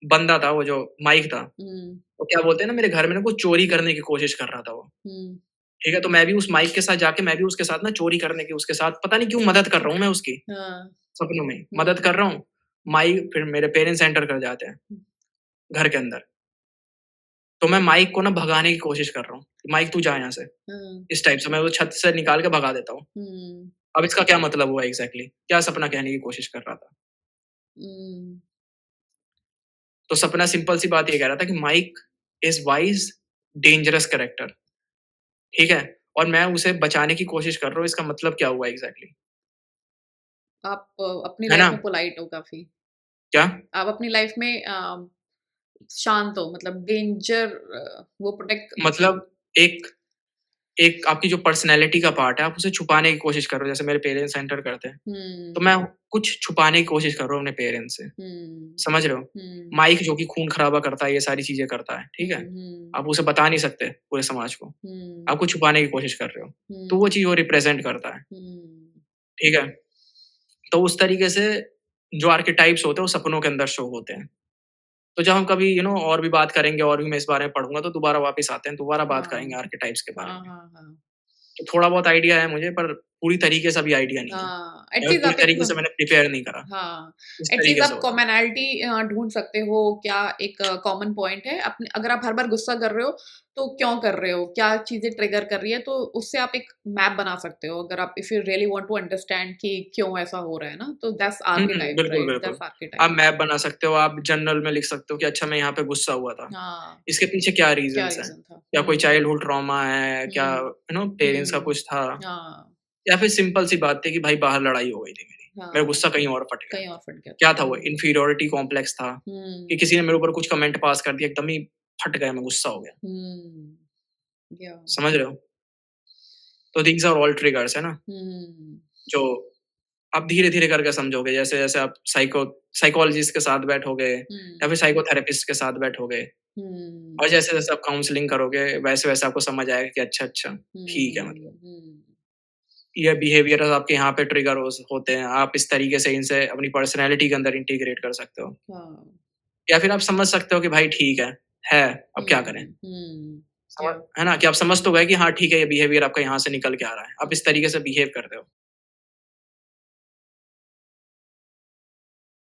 बंदा था वो जो माइक था, हुँ, वो क्या बोलते हैं ना मेरे घर में ना कुछ चोरी करने की कोशिश कर रहा था वो। हुँ, ठीक है? तो मैं भी उस माइक के साथ जाके मैं भी उसके साथ ना चोरी करने की उसके साथ पता नहीं क्यों मदद कर रहा हूँ मैं उसकी, हाँ, सपनों में। मदद हुँ, कर रहा हूँ, माइक फिर मेरे पेरेंट्स एंटर कर जाते हैं, हुँ, घर के अंदर। तो मैं माइक को ना भगाने की कोशिश कर रहा हूँ, माइक तू जा यहाँ से, हुँ, इस टाइप से मैं वो छत से निकाल के भगा देता हूँ। हुँ, अब इसका क्या मतलब हुआ एग्ज़ैक्टली? क्या सपना कहने की कोशिश कर रहा था? हुँ। तो सपना सिंपल सी बात ये कह रहा था कि Mike is wise, dangerous character, ठीक है? और मैं उसे बचाने की कोशिश कर रहा हूँ, इसका मतलब क्या हुआ एग्ज़ैक्टली? आप अपनी है लाइफ़ ना? में पोलाइट हो काफ़ी। क्या? आप अपनी लाइफ़ में शांत हो मतलब डेंजर वो प्रोटेक्ट मतलब एक एक आपकी जो पर्सनैलिटी का पार्ट है, आप उसे छुपाने की कोशिश कर रहे हो, जैसे मेरे पेरेंट्स एंटर करते हैं, हुँ, तो मैं कुछ छुपाने की कोशिश कर रहा हूँ अपने पेरेंट्स से, हुँ, समझ रहे हो? हुँ, माइक जो कि खून-खराबा करता है, ये सारी चीज़ें करता है, ठीक हुँ, है? हुँ, आप उसे बता नहीं सकते पूरे समाज को, हुँ, आप कुछ छुपाने की कोशिश कर रहे हो, तो हुँ, वो चीज़ वो रिप्रेज़ेंट करता है, हुँ, ठीक है? तो उस तरीके से जो आर्केटाइप्स होते हैं, वो सपनों के अंदर शो होते हैं। तो जब हम कभी और भी बात करेंगे और भी मैं इस बारे में पढ़ूँगा, तो दोबारा वापस आते हैं, दोबारा बात हाँ, करेंगे आर्केटाइप्स के बारे हाँ, में। हाँ, हाँ, तो थोड़ा बहुत आइडिया है मुझे पर पूरी तरीके से अभी आइडिया नहीं है। हाँ, या फिर एटलीस्ट पूरी आप एक तरीके से मैंने प्रिपेयर नहीं करा। हाँ, इस एटलीस्ट तरीके आप से होता है। कॉमनैलिटी ढूँढ सकते हो, क्या एक कॉमन पॉइंट है। अपने अगर आप हर बार गुस्सा कर रहे हो, तो क्यों कर रहे हो? क्या चीज़ें ट्रिगर कर रही है? तो उससे आप एक मैप बना सकते हो, अगर आप if you really want to understand कि क्यों ऐसा हो रहा है ना, तो दैट्स हुँ, आर्केटाइप बिल्कुल, राइट? बिल्कुल। दैट्स आप आर्केटाइप। मैप बना सकते हो, आप जर्नल में लिख सकते हो कि अच्छा मैं यहाँ पे गुस्सा हुआ था। हाँ, इसके पीछे क्या क्या रीज़न्स हैं? रीज़न था? या कोई हुँ, चाइल्डहुड ट्रॉमा है, क्या हुँ, पेरेंट्स का हुँ, कुछ था? हाँ, या फिर सिंपल सी बात थी कि भाई बाहर लड़ाई हो गई थी मेरी। मेरा हाँ, गुस्सा कहीं और फट गया। कहीं और फट गया था। क्या था वो? हुँ, इन्फीरियॉरिटी कॉम्प्लेक्स था कि हुँ, किसी ने मेरे ऊपर कुछ कमेंट पास कर दिया, एकदम ही फट गया मैं, गुस्सा हो गया। हुँ, या समझ रहे हो? तो दीज़ आर ऑल ट्रिगर्स है ना? हुँ, जो आप धीरे-धीरे करके समझोगे, जैसे-जैसे आप साइकोलॉजिस्ट के साथ बैठोगे या हुँ, फिर साइकोथेरेपिस्ट के साथ बैठोगे हुँ। और जैसे-जैसे आप काउंसलिंग करोगे, वैसे-वैसे आपको समझ आएगा कि अच्छा, अच्छा, ठीक है मतलब। हुँ, हुँ। ये बिहेवियर्स आपके यहाँ पे ट्रिगर होते हैं, आप इस तरीके से इनसे अपनी पर्सनैलिटी के अंदर इंटीग्रेट कर सकते हो। हाँ। या फिर आप समझ सकते हो कि भाई ठीक है, अब क्या करें? हुँ, हुँ। समझ या है ना? कि आप समझ तो गए कि हाँ, ठीक है, ये बिहेवियर आपका यहाँ से निकल के आ रहा है। आप इस तरीके से बिहेव करते हो।